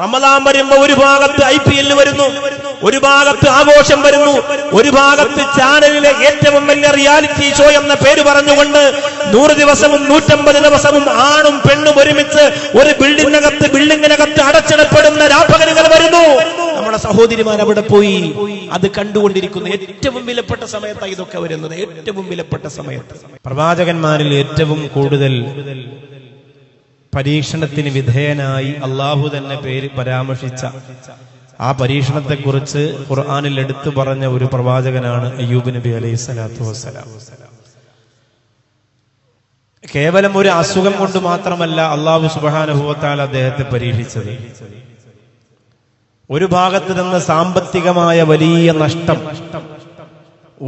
റമദാൻ വരുമ്പോ ഒരു ഭാഗത്ത് IPL വരുന്നു, ഒരു ഭാഗത്ത് ആഘോഷം വരുന്നു, ഒരു ഭാഗത്ത് ചാനലിലെ ഏറ്റവും വലിയ റിയാലിറ്റി ഷോ എന്ന പേര് പറഞ്ഞുകൊണ്ട് 100 ദിവസവും 150 ദിവസവും ആണും പെണ്ണും ഒരുമിച്ച് ഒരു ബിൽഡിങ്ങിനകത്ത് അടച്ചിടപ്പെടുന്ന രാപ്പകലുകൾ വരുന്നു. നമ്മുടെ സഹോദരിമാർ അവിടെ പോയി അത് കണ്ടുകൊണ്ടിരിക്കുന്നു. ഏറ്റവും വിലപ്പെട്ട സമയത്താണ് ഇതൊക്കെ വരുന്നത്, ഏറ്റവും വിലപ്പെട്ട സമയത്ത്. പ്രവാചകന്മാരിൽ ഏറ്റവും കൂടുതൽ പരീക്ഷണത്തിന് വിധേയനായി അള്ളാഹു തന്നെ പേര് പരാമർശിച്ച ആ പരീക്ഷണത്തെക്കുറിച്ച് ഖുർആനിൽ എടുത്തു പറഞ്ഞ ഒരു പ്രവാചകനാണ് അയ്യൂബ് നബി അലൈഹി സ്വലാത്തു വസ്സലാം. കേവലം ഒരു അസുഖം കൊണ്ട് മാത്രമല്ല അള്ളാഹു സുബ്ഹാനഹു വ തആല അദ്ദേഹത്തെ പരീക്ഷിച്ചത്. ഒരു ഭാഗത്ത് നിന്ന് സാമ്പത്തികമായ വലിയ നഷ്ടം,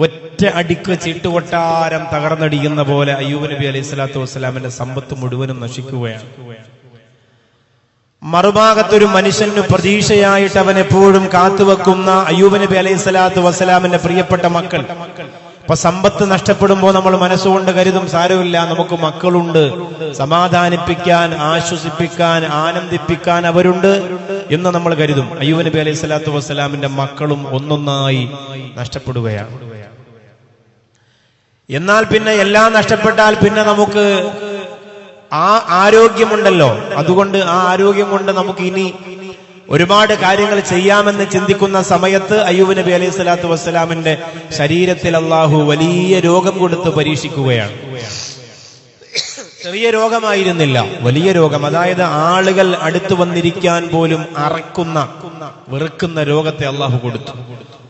ഒറ്റ അടിക്ക് ചീട്ടുകൊട്ടാരം തകർന്നടിക്കുന്ന പോലെ അയ്യൂബ് നബി അലൈഹി സ്വലാത്തു വസ്സലാമിന്റെ സമ്പത്ത് മുഴുവനും നശിക്കുകയാണ്. മറുഭാഗത്തൊരു മനുഷ്യന് പ്രതീക്ഷയായിട്ട് അവൻ എപ്പോഴും കാത്തുവെക്കുന്ന അയ്യൂബ് നബി അലൈഹി സ്വലാത്തു വസ്സലാമിന്റെ പ്രിയപ്പെട്ട മക്കൾ. അപ്പൊ സമ്പത്ത് നഷ്ടപ്പെടുമ്പോൾ നമ്മൾ മനസ്സുകൊണ്ട് കരുതും, സാരമില്ല, നമുക്ക് മക്കളുണ്ട്, സമാധാനിപ്പിക്കാൻ, ആശ്വസിപ്പിക്കാൻ, ആനന്ദിപ്പിക്കാൻ അവരുണ്ട് എന്ന് നമ്മൾ കരുതും. അയ്യൂബ് നബി അലൈഹി സ്വലാത്തു വസ്സലാമിന്റെ മക്കളും ഒന്നൊന്നായി നഷ്ടപ്പെടുകയാണ്. എന്നാൽ പിന്നെ എല്ലാം നഷ്ടപ്പെട്ടാൽ പിന്നെ നമുക്ക് ആ ആരോഗ്യമുണ്ടല്ലോ, അതുകൊണ്ട് ആ ആരോഗ്യം കൊണ്ട് നമുക്ക് ഇനി ഒരുപാട് കാര്യങ്ങൾ ചെയ്യാമെന്ന് ചിന്തിക്കുന്ന സമയത്ത് അയ്യൂബ് നബി അലൈഹി സ്വലാത്തു വസ്സലാമിന്റെ ശരീരത്തിൽ അള്ളാഹു വലിയ രോഗം കൊടുത്ത് പരീക്ഷിക്കുകയാണ്. ചെറിയ രോഗമായിരുന്നില്ല, വലിയ രോഗം. അതായത് ആളുകൾ അടുത്തു വന്നിരിക്കാൻ പോലും അറക്കുന്ന, വെറുക്കുന്ന രോഗത്തെ അള്ളാഹു കൊടുത്തു.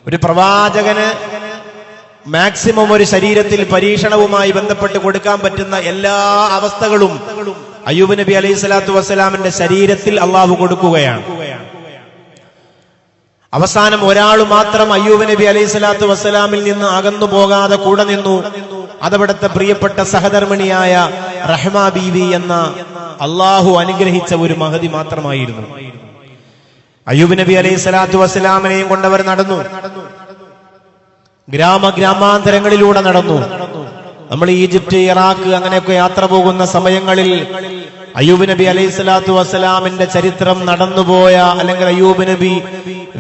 ഒരു പ്രവാചകന് മാക്സിമം ഒരു ശരീരത്തിൽ പരീക്ഷണവുമായി ബന്ധപ്പെട്ട് കൊടുക്കാൻ പറ്റുന്ന എല്ലാ അവസ്ഥകളും അയ്യൂബ് നബി അലൈഹി സ്വലാത്തു വസ്സലാമിന്റെ ശരീരത്തിൽ അള്ളാഹു കൊടുക്കുകയാണ്. അവസാനം ഒരാൾ മാത്രം അയ്യൂബ് നബി അലൈഹി സ്വലാത്തു വസ്സലാമിൽ നിന്ന് അകന്നു പോകാതെ കൂടെ നിന്നു. അതവിടുത്തെ പ്രിയപ്പെട്ട സഹധർമ്മിണിയായ റഹ്മ ബീവി എന്ന അള്ളാഹു അനുഗ്രഹിച്ച ഒരു മഹതി മാത്രമായിരുന്നു. അയ്യൂബ് നബി അലൈഹി സ്വലാത്തു വസ്സലാമിനെയും കൊണ്ടവർ നടന്നു, ഗ്രാമാന്തരങ്ങളിലൂടെ നടന്നു. നമ്മൾ ഈജിപ്ത്, ഇറാഖ് അങ്ങനെയൊക്കെ യാത്ര പോകുന്ന സമയങ്ങളിൽ അയ്യൂബ് നബി അലൈഹി സ്വലാത്തു വസ്സലാമിന്റെ ചരിത്രം നടന്നുപോയ, അല്ലെങ്കിൽ അയ്യൂബ് നബി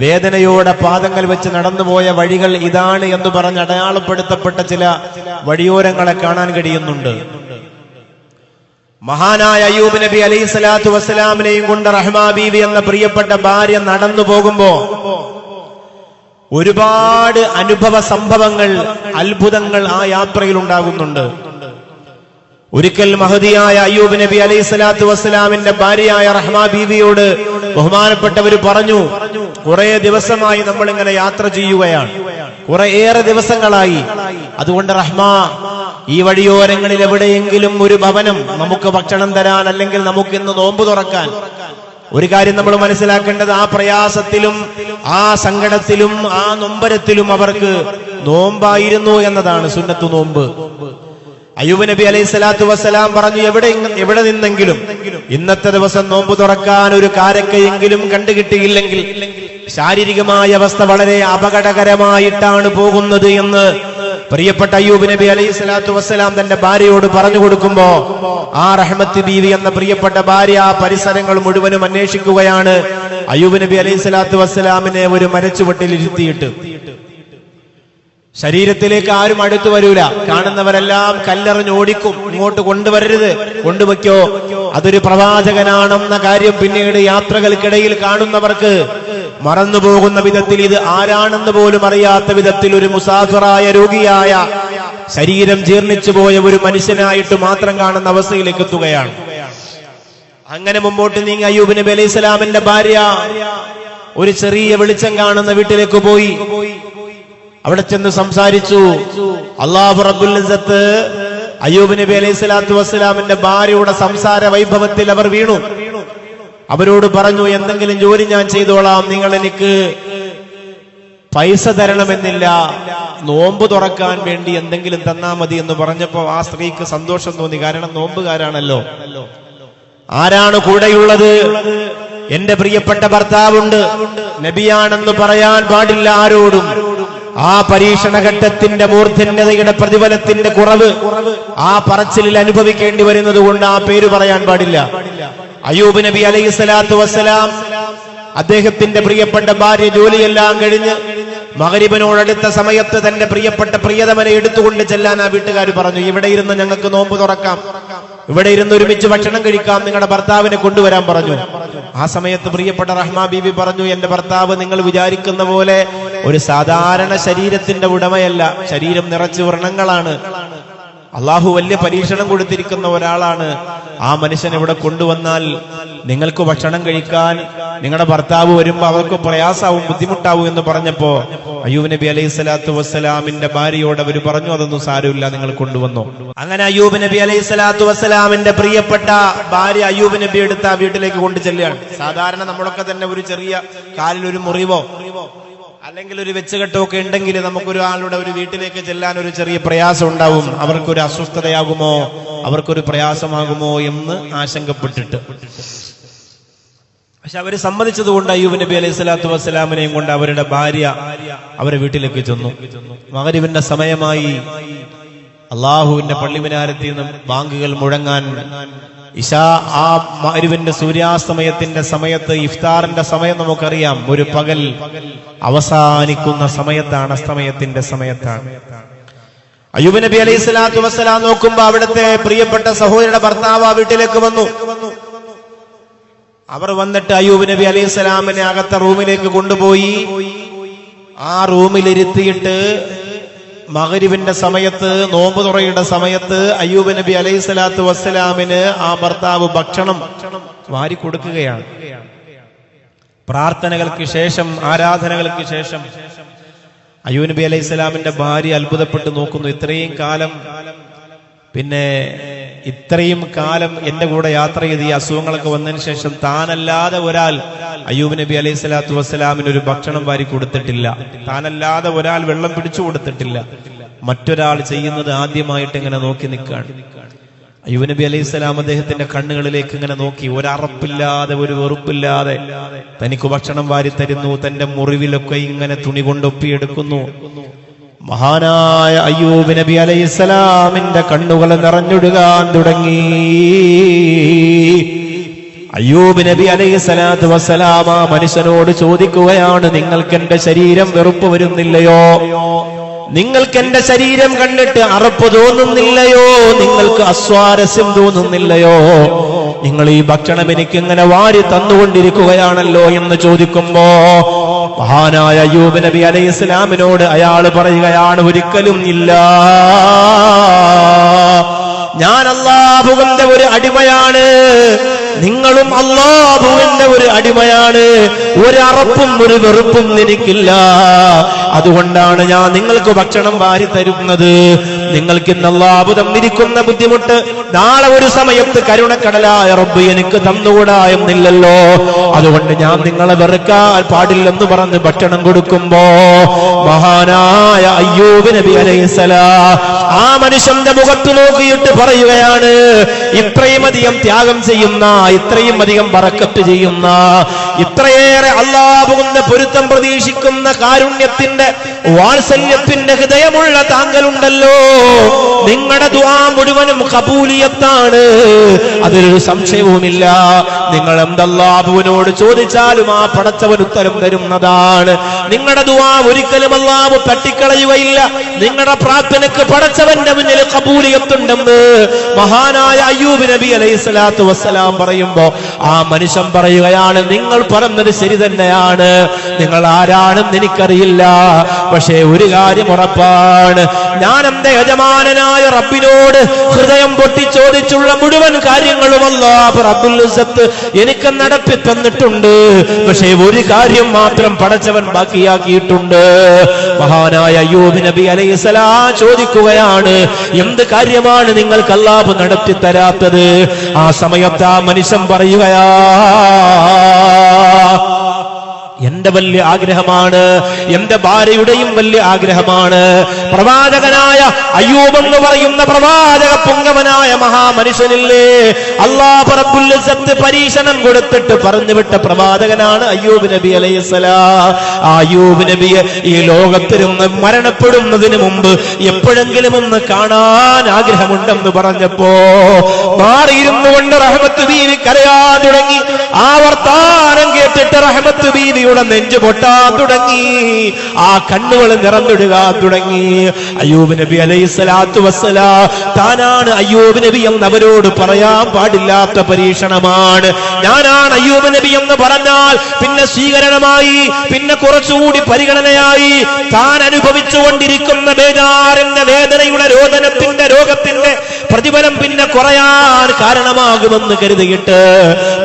വേദനയോടെ പാദങ്ങൾ വെച്ച് നടന്നുപോയ വഴികൾ ഇതാണ് എന്ന് പറഞ്ഞ് അടയാളപ്പെടുത്തപ്പെട്ട ചില വഴിയോരങ്ങളെ കാണാൻ കഴിയുന്നുണ്ട്. മഹാനായ അയ്യൂബ് നബി അലൈഹി സ്വലാത്തു വസ്സലാമിനെയും കൊണ്ട് റഹ്മ ബീവി എന്ന പ്രിയപ്പെട്ട ഭാര്യ നടന്നു പോകുമ്പോ ഒരുപാട് അനുഭവ സംഭവങ്ങൾ, അത്ഭുതങ്ങൾ ആ യാത്രയിൽ ഉണ്ടാകുന്നുണ്ട്. ഒരിക്കൽ മഹദിയായ അയ്യൂബ് നബി അലൈഹി സ്വലാത്തു വസ്സലാമിന്റെ ഭാര്യയായ റഹ്മ ബീവിയോട് ബഹുമാനപ്പെട്ടവർ പറഞ്ഞു, കുറെ ദിവസമായി നമ്മൾ ഇങ്ങനെ യാത്ര ചെയ്യുകയാണ്, ഏറെ ദിവസങ്ങളായി. അതുകൊണ്ട് റഹ്മ, ഈ വഴിയോരങ്ങളിൽ എവിടെയെങ്കിലും ഒരു ഭവനം നമുക്ക് ഭക്ഷണം തരാൻ, അല്ലെങ്കിൽ നമുക്ക് ഇന്ന് നോമ്പ് തുറക്കാൻ. ഒരു കാര്യം നമ്മൾ മനസ്സിലാക്കേണ്ടത്, ആ പ്രയാസത്തിലും ആ സങ്കടത്തിലും ആ നൊമ്പരത്തിലും അവർക്ക് നോമ്പായിരുന്നു എന്നതാണ്, സുന്നത്തു നോമ്പ്. അയ്യൂബ് നബി അലൈഹി സ്വലാത്തു വസ്സലാം പറഞ്ഞു, എവിടെ നിന്നെങ്കിലും ഇന്നത്തെ ദിവസം നോമ്പ് തുറക്കാൻ ഒരു കാരക്കയെങ്കിലും കണ്ടുകിട്ടിയില്ലെങ്കിൽ ശാരീരികമായ അവസ്ഥ വളരെ അപകടകരമായിട്ടാണ് പോകുന്നത് എന്ന് പ്രിയപ്പെട്ട അയ്യൂബ് നബി അലൈഹി സ്വലാത്തു വസ്സലാം തന്റെ ഭാര്യയോട് പറഞ്ഞു കൊടുക്കുമ്പോ ആ റഹ്മത്ത് ബീവി എന്ന പ്രിയപ്പെട്ട ഭാര്യ ആ പരിസരങ്ങൾ മുഴുവനും അന്വേഷിക്കുകയാണ്. അയ്യൂബ് നബി അലൈഹി സ്വലാത്തു വസ്സലാമിനെ ഒരു മരച്ചുവട്ടിൽ ഇരുത്തിയിട്ട്, ശരീരത്തിലേക്ക് ആരും അടുത്തു വരൂല, കാണുന്നവരെല്ലാം കല്ലെറിഞ്ഞ് ഓടിക്കും, ഇങ്ങോട്ട് കൊണ്ടുവരരുത്, കൊണ്ടുവയ്ക്കോ, അതൊരു പ്രവാചകനാണെന്ന കാര്യം പിന്നീട് യാത്രകൾക്കിടയിൽ കാണുന്നവർക്ക് മറന്നുപോകുന്ന വിധത്തിൽ, ഇത് ആരാണെന്ന് പോലും അറിയാത്ത വിധത്തിൽ ഒരു മുസാഫിറായ, രോഗിയായ, ശരീരം ജീർണിച്ചു പോയ ഒരു മനുഷ്യനായിട്ട് മാത്രം കാണുന്ന അവസ്ഥയിലേക്ക് എത്തുകയാണ്. അങ്ങനെ മുമ്പോട്ട് നീങ്ങി അയ്യൂബ് നബി അലൈഹി സ്വലാമിന്റെ ഭാര്യ ഒരു ചെറിയ വെളിച്ചം കാണുന്ന വീട്ടിലേക്ക് പോയി. അവിടെ ചെന്ന് സംസാരിച്ചു. അല്ലാഹു റബ്ബുൽ ഇസ്സത്ത് അയ്യൂബ് നബി അലൈഹി സ്വലാത്തു വസ്സലാമിന്റെ ഭാര്യയുടെ സംസാര വൈഭവത്തിൽ അവർ വീണു. അവരോട് പറഞ്ഞു, എന്തെങ്കിലും ജോലി ഞാൻ ചെയ്തോളാം, നിങ്ങൾ എനിക്ക് പൈസ തരണമെന്നില്ല, നോമ്പ് തുറക്കാൻ വേണ്ടി എന്തെങ്കിലും തന്നാ മതി എന്ന് പറഞ്ഞപ്പോ ആ സ്ത്രീക്ക് സന്തോഷം തോന്നി. കാരണം നോമ്പുകാരാണല്ലോ. ആരാണ് കൂടെയുള്ളത്? എന്റെ പ്രിയപ്പെട്ട ഭർത്താവുണ്ട്, നബിയാണെന്ന് പറയാൻ പാടില്ല ആരോടും. ആ പരീക്ഷണഘട്ടത്തിന്റെ മൂർധന്യതയുടെ പ്രതിഫലത്തിന്റെ കുറവ് ആ പറച്ചിലിൽ അനുഭവിക്കേണ്ടി വരുന്നത് കൊണ്ട് ആ പേര് പറയാൻ പാടില്ല. അയ്യൂബ് നബി അലൈഹിസ്സലാത്തു വസ്സലാം അദ്ദേഹത്തിന്റെ പ്രിയപ്പെട്ട ഭാര്യ ജോലിയെല്ലാം കഴിഞ്ഞ് മഗ്രിബിനോടടുത്ത സമയത്ത് തന്റെ പ്രിയപ്പെട്ട പ്രിയതമനെ എടുത്തുകൊണ്ട് ചെല്ലാൻ ആ വീട്ടുകാർ പറഞ്ഞു, ഇവിടെ ഇരുന്ന് ഞങ്ങൾക്ക് നോമ്പ് തുറക്കാം, ഇവിടെ ഇരുന്ന് ഒരുമിച്ച് ഭക്ഷണം കഴിക്കാം, നിങ്ങളുടെ ഭർത്താവിനെ കൊണ്ടുവരാൻ പറഞ്ഞു. ആ സമയത്ത് പ്രിയപ്പെട്ട റഹ്മാ ബീവി പറഞ്ഞു, എന്റെ ഭർത്താവ് നിങ്ങൾ വിചാരിക്കുന്ന പോലെ ഒരു സാധാരണ ശരീരത്തിന്റെ ഉടമയല്ല, ശരീരം നിറച്ച് വ്രണങ്ങളാണ്. അള്ളാഹു വലിയ പരീക്ഷണം കൊടുത്തിരിക്കുന്ന ഒരാളാണ്. ആ മനുഷ്യൻ ഇവിടെ കൊണ്ടുവന്നാൽ നിങ്ങൾക്ക് ഭക്ഷണം കഴിക്കാൻ നിങ്ങളുടെ ഭർത്താവ് വരുമ്പോ അവർക്ക് പ്രയാസാവും, ബുദ്ധിമുട്ടാവും എന്ന് പറഞ്ഞപ്പോ അയ്യൂബ് നബി അലൈഹിസ്സലാത്തു വസ്സലാമിന്റെ ഭാര്യയോട് അവർ പറഞ്ഞു, അതൊന്നും സാരമില്ല, നിങ്ങൾ കൊണ്ടുവന്നു. അങ്ങനെ അയ്യൂബ് നബി അലൈഹിസ്സലാത്തു വസ്സലാമിന്റെ പ്രിയപ്പെട്ട ഭാര്യ അയ്യൂബ് നബി എടുത്ത് ആ വീട്ടിലേക്ക് കൊണ്ടു ചെല്ലുകയാണ്. സാധാരണ നമ്മളൊക്കെ തന്നെ ഒരു ചെറിയ കാലിൽ ഒരു മുറിവോ അല്ലെങ്കിൽ ഒരു വെച്ചുകെട്ടൊക്കെ ഉണ്ടെങ്കിൽ നമുക്കൊരാളുടെ ഒരു വീട്ടിലേക്ക് ചെല്ലാൻ ഒരു ചെറിയ പ്രയാസം ഉണ്ടാവും. അവർക്കൊരു അസ്വസ്ഥതയാകുമോ, അവർക്കൊരു പ്രയാസമാകുമോ എന്ന് ആശങ്കപ്പെട്ടിട്ട്. പക്ഷെ അവര് സമ്മതിച്ചതുകൊണ്ട് അയ്യൂബ് നബി അലൈഹി സ്വലാത്തു വസ്സലാമിനെയും കൊണ്ട് അവരുടെ ഭാര്യ അവരെ വീട്ടിലേക്ക് ചെന്നു. മഗ്രിബിന്റെ സമയമായി. അള്ളാഹുവിന്റെ പള്ളിമിനാരത്തിൽ നിന്നും ബാങ്കുകൾ മുഴങ്ങാൻ, ഇശാ ആ മഗ്രിബിന്റെ സൂര്യാസ്തമയത്തിന്റെ സമയത്ത്, ഇഫ്താറിന്റെ സമയം നമുക്കറിയാം, ഒരു പകൽ അവസാനിക്കുന്ന സമയത്താണ്, അസ്തമയത്തിന്റെ സമയത്താണ്. അയ്യൂബ് നബി അലൈഹി സ്വലാത്തു വസ്സലാം നോക്കുമ്പോ അവിടുത്തെ പ്രിയപ്പെട്ട സഹോദരിയുടെ ഭർത്താവ് ആ വീട്ടിലേക്ക് വന്നു. അവർ വന്നിട്ട് അയ്യൂബ് നബി അലൈഹി സ്വലാമിനെ അകത്ത റൂമിലേക്ക് കൊണ്ടുപോയി. ആ റൂമിലിരുത്തിയിട്ട് മഗ്രിബിന്റെ സമയത്ത്, നോമ്പ് തുറയുടെ സമയത്ത് അയ്യൂബ് നബി അലൈഹി സ്വലാത്തു വസ്സലാമിന് ആ ഭർത്താവ് ഭക്ഷണം വാരി കൊടുക്കുകയാണ്. പ്രാർത്ഥനകൾക്ക് ശേഷം, ആരാധനകൾക്ക് ശേഷം അയ്യൂബ് നബി അലൈഹി സ്വലാമിന്റെ ഭാര്യ അത്ഭുതപ്പെട്ട് നോക്കുന്നു. ഇത്രയും കാലം എന്റെ കൂടെ യാത്ര ചെയ്ത് ഈ അസുഖങ്ങളൊക്കെ വന്നതിന് ശേഷം താനല്ലാതെ ഒരാൾ അയ്യൂബ് നബി അലൈഹി സ്വലാത്തു വസ്സലാമിന് ഒരു ഭക്ഷണം വാരി കൊടുത്തിട്ടില്ല, താനല്ലാതെ ഒരാൾ വെള്ളം പിടിച്ചു കൊടുത്തിട്ടില്ല. മറ്റൊരാൾ ചെയ്യുന്നത് ആദ്യമായിട്ട് ഇങ്ങനെ നോക്കി നിൽക്കുകയാണ്. അയ്യൂബ് നബി അലൈഹി സ്വലാം അദ്ദേഹത്തിന്റെ കണ്ണുകളിലേക്ക് ഇങ്ങനെ നോക്കി. ഒരറപ്പില്ലാതെ, ഒരു വെറുപ്പില്ലാതെ തനിക്ക് ഭക്ഷണം വാരി തരുന്നു. തന്റെ മുറിവിലൊക്കെ ഇങ്ങനെ തുണി കൊണ്ടൊപ്പിയെടുക്കുന്നു. മഹാനായ അയ്യൂബ് നബി അലൈഹിസ്സലാമിന്റെ കണ്ണുകൾ നിറഞ്ഞൊഴുകാൻ തുടങ്ങി. അയ്യൂബ് നബി അലൈഹിസ്സലാത്തു വസ്സലാം ആ മനുഷ്യനോട് ചോദിക്കുകയാണ്, നിങ്ങൾക്ക് എന്റെ ശരീരം വെറുപ്പ് വരുന്നില്ലയോ? നിങ്ങൾക്ക് എന്റെ ശരീരം കണ്ടിട്ട് അറപ്പ് തോന്നുന്നില്ലയോ? നിങ്ങൾക്ക് അസ്വാരസ്യം തോന്നുന്നില്ലയോ? നിങ്ങൾ ഈ ഭക്ഷണം എനിക്ക് ഇങ്ങനെ വാരി തന്നുകൊണ്ടിരിക്കുകയാണല്ലോ എന്ന് ചോദിക്കുമ്പോ മഹാനായ അയ്യൂബ് നബി അലൈഹി സ്വലാമിനോട് അയാൾ പറയുകയാണ്, ഒരിക്കലും ഇല്ല, ഞാൻ അല്ലാഹുവിന്റെ ഒരു അടിമയാണ്, നിങ്ങളും അല്ലാഹുവിന്റെ ഒരു അടിമയാണ്. ഒരു അറപ്പും ഒരു വെറുപ്പും എനിക്കില്ല. അതുകൊണ്ടാണ് ഞാൻ നിങ്ങൾക്ക് ഭക്ഷണം വാരി തരുന്നത്. നിങ്ങൾക്ക് ഇന്ന് അല്ലാഹു തന്നിരിക്കുന്ന ബുദ്ധിമുട്ട് നാളെ ഒരു സമയത്ത് കരുണക്കടലായ റബ്ബ് എനിക്ക് തന്നുകൂടാ എന്നില്ലല്ലോ. അതുകൊണ്ട് ഞാൻ നിങ്ങളെ വെറുക്കാൻ പാടില്ലെന്ന് പറഞ്ഞ് ഭക്ഷണം കൊടുക്കുമ്പോ മഹാനായ അയ്യൂബ് നബി അലൈഹിസ്സലാം ആ മനുഷ്യന്റെ മുഖത്ത് നോക്കിയിട്ട് പറയുകയാണ്, ഇത്രയും അധികം ത്യാഗം ചെയ്യുന്ന, ഇത്രയും അധികം ബറക്കത്ത് ചെയ്യുന്ന, ഇത്രയേറെ അല്ലാഹുവിന്റെ പൊരുത്തം പ്രതീക്ഷിക്കുന്ന, കാരുണ്യത്തിന്റെ, വാത്സല്യത്തിന്റെ ഹൃദയമുള്ള താങ്കളുണ്ടല്ലോ, നിങ്ങളുടെ ദുആ മുഴുവനും ഖബൂലിയത്താണ്, അതിലൊരു സംശയവുമില്ല. നിങ്ങൾ എന്തല്ലാഹുവിനോട് ചോദിച്ചാലും ആ പടച്ചവൻ ഉത്തരം തരുന്നതാണ്. നിങ്ങളുടെ ദുആ ഒരിക്കലും അല്ലാഹു തട്ടിക്കളയുകയില്ല. നിങ്ങളുടെ പ്രാർത്ഥനയ്ക്ക് പടച്ചവന്റെ മുന്നിൽ ഖബൂലിയത്തുണ്ടെന്ന് മഹാനായ അയ്യൂബ് നബി അലൈഹി സ്വലാത്തു വസ്സലാം പറയുമ്പോ ആ മനുഷ്യൻ പറയുകയാണ്, നിങ്ങൾ പറഞ്ഞത് ശരി തന്നെയാണ്, നിങ്ങൾ ആരാണെന്ന് എനിക്കറിയില്ല, പക്ഷേ ഒരു കാര്യം ഉറപ്പാണ്, ഞാൻ എന്റെ യജമാനനായ റബ്ബിനോട് ഹൃദയം പൊട്ടി ചോദിച്ചുള്ള മുഴുവൻ കാര്യങ്ങളും അല്ലാഹു റബ്ബുൽ ഇസ്സത്ത് എനിക്ക് നടത്തി തന്നിട്ടുണ്ട്. പക്ഷേ ഒരു കാര്യം മാത്രം പടച്ചവൻ ബാക്കിയാക്കിയിട്ടുണ്ട്. മഹാനായ അയ്യൂബ് നബി അലൈഹിസ്സലാം ചോദിക്കുകയാണ്, എന്ത് കാര്യമാണ് നിങ്ങൾക്ക് അല്ലാഹു നടത്തി തരാത്തത്? ആ സമയത്ത് ആ മനുഷ്യൻ പറയുകയാ, എന്റെ വലിയ ആഗ്രഹമാണ്, എന്റെ ഭാര്യയുടെയും വലിയ ആഗ്രഹമാണ്. പ്രവാചകനായ അയ്യൂബ് എന്ന് പറയുന്ന പ്രവാചക പുങ്കവനായ മഹാമനുഷ്യനില്ലേ, അല്ലാഹു റബ്ബുൽ ഇസ്സത്ത് പരീക്ഷണം കൊടുത്തിട്ട് പറഞ്ഞുവിട്ട പ്രവാചകനാണ് അയ്യൂബ് നബി അലൈഹിസ്സലാം. അയ്യൂബ് നബിയെ ഈ ലോകത്തിരുന്ന് മരണപ്പെടുന്നതിന് മുമ്പ് എപ്പോഴെങ്കിലും ഒന്ന് കാണാൻ ആഗ്രഹമുണ്ടെന്ന് പറഞ്ഞപ്പോ മാറിയിരുന്നു കൊണ്ട് റഹ്മത്ത് ബീവി കരയാൻ തുടങ്ങി. ആ വർത്താനം കേട്ടിട്ട് റഹ്മത്ത് ബീവിയുടെ നെഞ്ചു പൊട്ടാൻ തുടങ്ങി, ആ കണ്ണുകൾ നിറഞ്ഞിടുകാൻ തുടങ്ങി. അയ്യൂബ് നബി അലൈഹിസ്സലാത്തു വസ്സലാം താനാണ് അയ്യൂബ് നബി എന്ന് അവരോട് പറയാൻ പാടില്ലാത്ത പരീക്ഷണമാണ്. ഞാനാണ് അയ്യൂബ് നബി എന്ന് പറഞ്ഞാൽ പിന്നെ സ്വീകരണമായി, പിന്നെ കുറച്ചുകൂടി പരിഗണനയായി. താൻ അനുഭവിച്ചുകൊണ്ടിരിക്കുന്ന ബേജാറിന്റെ വേദനയുടെ രോദനത്തിന്റെ രോഗത്തിന്റെ പ്രതിഫലം പിന്നെ കുറയാൻ കാരണമാകുമെന്ന് കരുതിയിട്ട്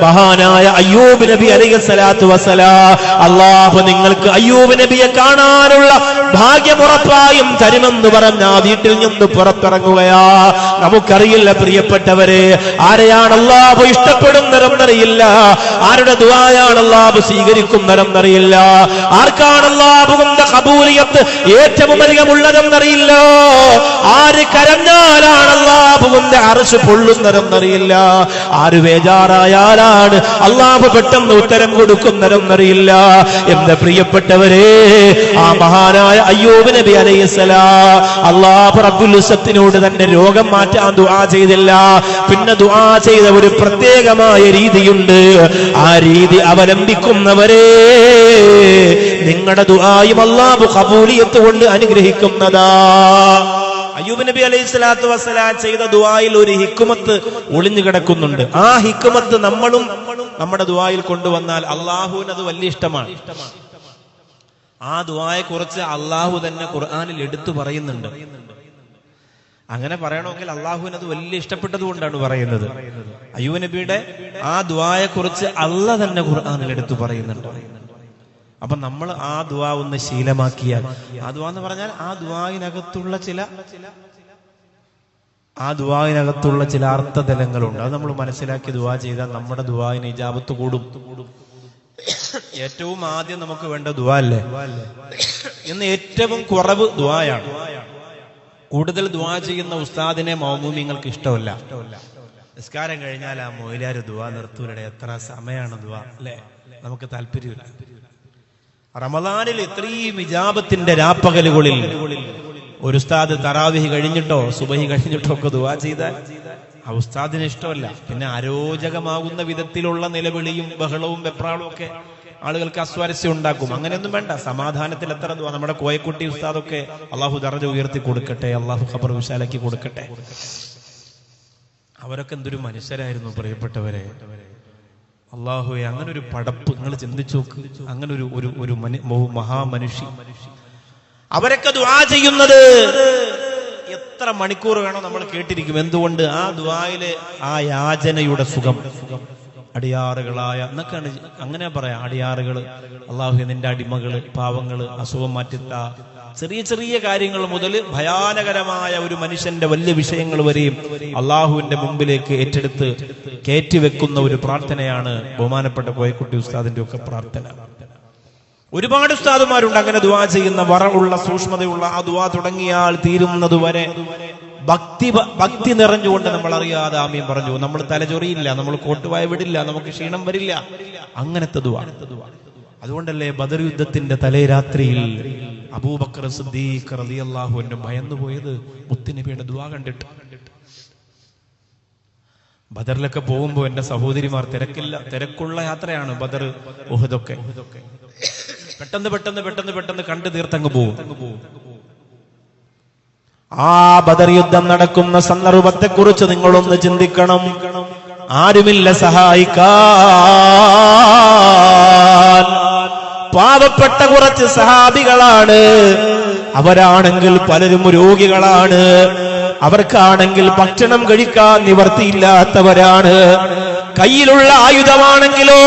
മഹാനായ അയ്യൂബ് നബി അലൈഹിസ്സലാത്തു വസ്സലാം അല്ലാഹു നിങ്ങൾക്ക് അയ്യൂബ് നബിയെ കാണാനുള്ള ഭാഗ്യം ഉറപ്പായും തരുമെന്ന് പറഞ്ഞ ആ വീട്ടിൽ നിന്ന് പുറത്തിറങ്ങുകയാ. നമുക്കറിയില്ല പ്രിയപ്പെട്ടവരെ, ആരെയാണ് അല്ലാഹു ഇഷ്ടപ്പെടുന്നതെന്നറിയില്ല, ആരുടെ ദുആയാണ് അല്ലാഹു സ്വീകരിക്കുന്നതെന്നറിയില്ല, ആർക്കാണ് അല്ലാഹുവിന്റെ ഖബൂലിയത്ത് ഏറ്റവും അധികം ഉള്ളതെന്നറിയില്ല, ആര് കരഞ്ഞാലാണ് അല്ലാഹുവിന്റെ അർശ് പൊള്ളുന്നതെന്നറിയില്ല, ആര് ബേജാറായാലാണ് അല്ലാഹു പെട്ടെന്ന് ഉത്തരം കൊടുക്കുന്നതെന്നറിയില്ല. എന്റെ പ്രിയപ്പെട്ടവരെ, ആ മഹാനായ അയ്യൂബ് നബി അലൈഹിസ്സലാം അല്ലാഹു റബ്ബുൽ ഇസ്സത്തിനോട് തന്നെ രോഗം മാറ്റാൻ ദുആ ചെയ്തില്ല. പിന്നെ ദുആ ചെയ്ത ഒരു പ്രത്യേകമായ രീതിയുണ്ട്. ആ രീതി അവലംബിക്കുന്നവരെ നിങ്ങളുടെ ദുആയും അല്ലാഹു ഖബൂലിയത്ത് കൊണ്ട് അനുഗ്രഹിക്കുന്നതാ. അയ്യൂബ് നബി അലൈഹിസ്സലാത്തു വസ്സലാം ചെയ്ത ദുആയിൽ ഒരു ഹിക്മത്ത് ഒളിഞ്ഞു കിടക്കുന്നുണ്ട്. ആ ഹിക്മത്ത് നമ്മളും നമ്മുടെ ദുആയിൽ കൊണ്ടുവന്നാൽ അല്ലാഹുവിന് അത് വലിയ ഇഷ്ടമാണ്. ആ ദുആയെ കുറിച്ച് അല്ലാഹു തന്നെ ഖുർആനിൽ എടുത്തു പറയുന്നുണ്ട്. അങ്ങനെ പറയണമെങ്കിൽ അല്ലാഹുവിന് അത് വലിയ ഇഷ്ടപ്പെട്ടത് കൊണ്ടാണ് പറയുന്നത്. അയ്യൂബ് നബിയുടെ ആ ദുആയെ കുറിച്ച് അല്ലാഹു തന്നെ ഖുർആനിൽ എടുത്തു പറയുന്നുണ്ട്. അപ്പൊ നമ്മൾ ആ ദുആ ഒന്ന് ശീലമാക്കിയാൽ, ആ ദുആ എന്ന് പറഞ്ഞാൽ ആ ദുആയിനകത്തുള്ള ചില അർത്ഥതലങ്ങളുണ്ട്. അത് നമ്മൾ മനസ്സിലാക്കി ദുആ ചെയ്താൽ നമ്മുടെ ദുആയിന് ഇജാബത്ത് കൂടും. ഏറ്റവും ആദ്യം നമുക്ക് വേണ്ട ദുആ അല്ലേ എന്ന് ഏറ്റവും കുറവ് ദുആയാണ്. കൂടുതൽ ദുആ ചെയ്യുന്ന ഉസ്താദിനെ മൗമൂമിങ്ങൾക്ക് ഇഷ്ടമല്ല. നിസ്കാരം കഴിഞ്ഞാൽ ആ മൊയിലാര് ദുആ നിർത്തൂലടെ, എത്ര സമയമാണ് ദുആ അല്ലെ, നമുക്ക് താല്പര്യമില്ല. റമദാനിൽ ഇത്രയും ഇജാബത്തിന്റെ രാപ്പകലുകളിൽ ഒരു ഉസ്താദ് തറാവിഹ് കഴിഞ്ഞിട്ടോ സുബഹി കഴിഞ്ഞിട്ടോ ഒക്കെ ദുആ ചെയ്താൽ ആ ഉസ്താദിന് ഇഷ്ടമല്ല. പിന്നെ അരോചകമാകുന്ന വിധത്തിലുള്ള നിലവിളിയും ബഹളവും വെപ്രാളും ഒക്കെ ആളുകൾക്ക് അസ്വാരസ്യം ഉണ്ടാക്കും. അങ്ങനെയൊന്നും വേണ്ട. സമാധാനത്തിൽ എത്ര ദുആ. നമ്മുടെ കോയക്കുട്ടി ഉസ്താദൊക്കെ അള്ളാഹു ദറജ ഉയർത്തി കൊടുക്കട്ടെ, അള്ളാഹു ഖബർ വിശാലാക്കി കൊടുക്കട്ടെ. അവരൊക്കെ എന്തൊരു മനുഷ്യരായിരുന്നു പ്രിയപ്പെട്ടവരെ. അള്ളാഹുവെ, അങ്ങനെ ഒരു പടപ്പ് നിങ്ങൾ ചിന്തിച്ചു നോക്ക്. അങ്ങനെ ഒരു മഹാമനുഷ്യ, അവരൊക്കെ ദുആ ചെയ്യുന്നത് എത്ര മണിക്കൂർ വേണോ നമ്മൾ കേട്ടിരിക്കും. എന്തുകൊണ്ട്? ആ ദുആയിലെ ആ യാചനയുടെ സുഖം. അടിയാറുകളായ എന്നൊക്കെയാണ് അങ്ങനെ പറയാം. അടിയാറുകള്, അള്ളാഹു നിന്റെ അടിമകള്, പാവങ്ങള്, അസുഖം മാറ്റിത്ത, ചെറിയ ചെറിയ കാര്യങ്ങൾ മുതൽ ഭയാനകരമായ ഒരു മനുഷ്യന്റെ വലിയ വിഷയങ്ങൾ വരെയും അള്ളാഹുവിന്റെ മുമ്പിലേക്ക് ഏറ്റെടുത്ത് കയറ്റിവെക്കുന്ന ഒരു പ്രാർത്ഥനയാണ് ബഹുമാനപ്പെട്ട കോയക്കുട്ടി ഉസ്താദിന്റെ ഒക്കെ പ്രാർത്ഥന. ഒരുപാട് ഉസ്താദുമാരുണ്ട് അങ്ങനെ ദുആ ചെയ്യുന്ന, വറഉള്ള സൂക്ഷ്മതയുള്ള ആ ദുആ തുടങ്ങിയാൽ തീരുന്നതുവരെ ഭക്തി നിറഞ്ഞുകൊണ്ട് നമ്മൾ അറിയാതെ ആമീൻ പറഞ്ഞു. നമ്മൾ തലചൊറിയില്ല, നമ്മൾ കോട്ടുവായ വിടില്ല, നമുക്ക് ക്ഷീണം വരില്ല. അങ്ങനത്തെ ദുആ. അതുകൊണ്ടല്ലേ ബദർ യുദ്ധത്തിന്റെ തലേ രാത്രിയിൽ അബൂബക്കർ സിദ്ദീഖ് റളിയല്ലാഹു അൻഹു ഭയന്നു പോയത് മുത്തുനബിയുടെ ദുആ കണ്ടിട്ട്. ബദറിലൊക്കെ പോകുമ്പോ എന്റെ സഹോദരിമാർ തിരക്കുള്ള യാത്രയാണ് ബദർ ഉഹദൊക്കെ. പെട്ടെന്ന് കണ്ടു തീർത്തങ്ങ് പോകും. ആ ബദർ യുദ്ധം നടക്കുന്ന സന്ദർഭത്തെ കുറിച്ച് നിങ്ങളൊന്ന് ചിന്തിക്കണം. ആരുമില്ല സഹായിക്കാൻ. പാവപ്പെട്ട കുറച്ച് സഹാബികളാണ്. അവരാണെങ്കിൽ പലരും രോഗികളാണ്. അവർക്കാണെങ്കിൽ ഭക്ഷണം കഴിക്കാൻ നിവർത്തിയില്ലാത്തവരാണ്. കയ്യിലുള്ള ആയുധമാണെങ്കിലോ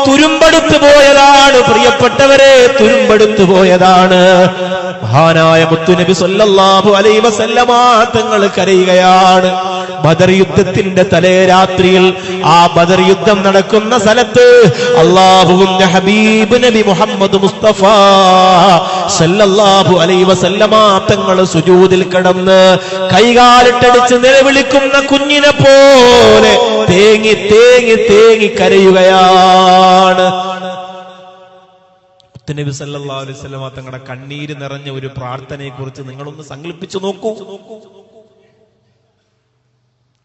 തുരുമ്പെടുത്തു പോയതാണ്. പ്രിയപ്പെട്ടവരെ, തുരുമ്പെടുത്തു പോയതാണ്. മഹാനായ മുത്തുനബി സല്ലല്ലാഹു അലൈഹി വസല്ലമ തങ്ങൾ കരയുകയാണ്. ബദർ യുദ്ധത്തിന്റെ തലേ രാത്രിയിൽ ആ ബദർ യുദ്ധം നടക്കുന്ന സ്ഥലത്ത് അല്ലാഹുവിന്റെ ഹബീബ് നബി മുഹമ്മദ് മുസ്തഫ സല്ലല്ലാഹു അലൈഹി വസല്ലമ തങ്ങൾ സുജൂദിൽ കിടന്ന് കൈകാലിട്ടടിച്ച് നിലവിളിക്കുന്ന കുഞ്ഞിനെ പോലെ തേങ്ങി തേങ്ങി തേങ്ങി കരയുകയാണ്. നബി സല്ലല്ലാഹു അലൈഹി വസല്ലമ തങ്ങളുടെ കണ്ണീര് നിറഞ്ഞ ഒരു പ്രാർത്ഥനയെ കുറിച്ച് നിങ്ങളൊന്ന് സങ്കല്പിച്ചു നോക്കൂ.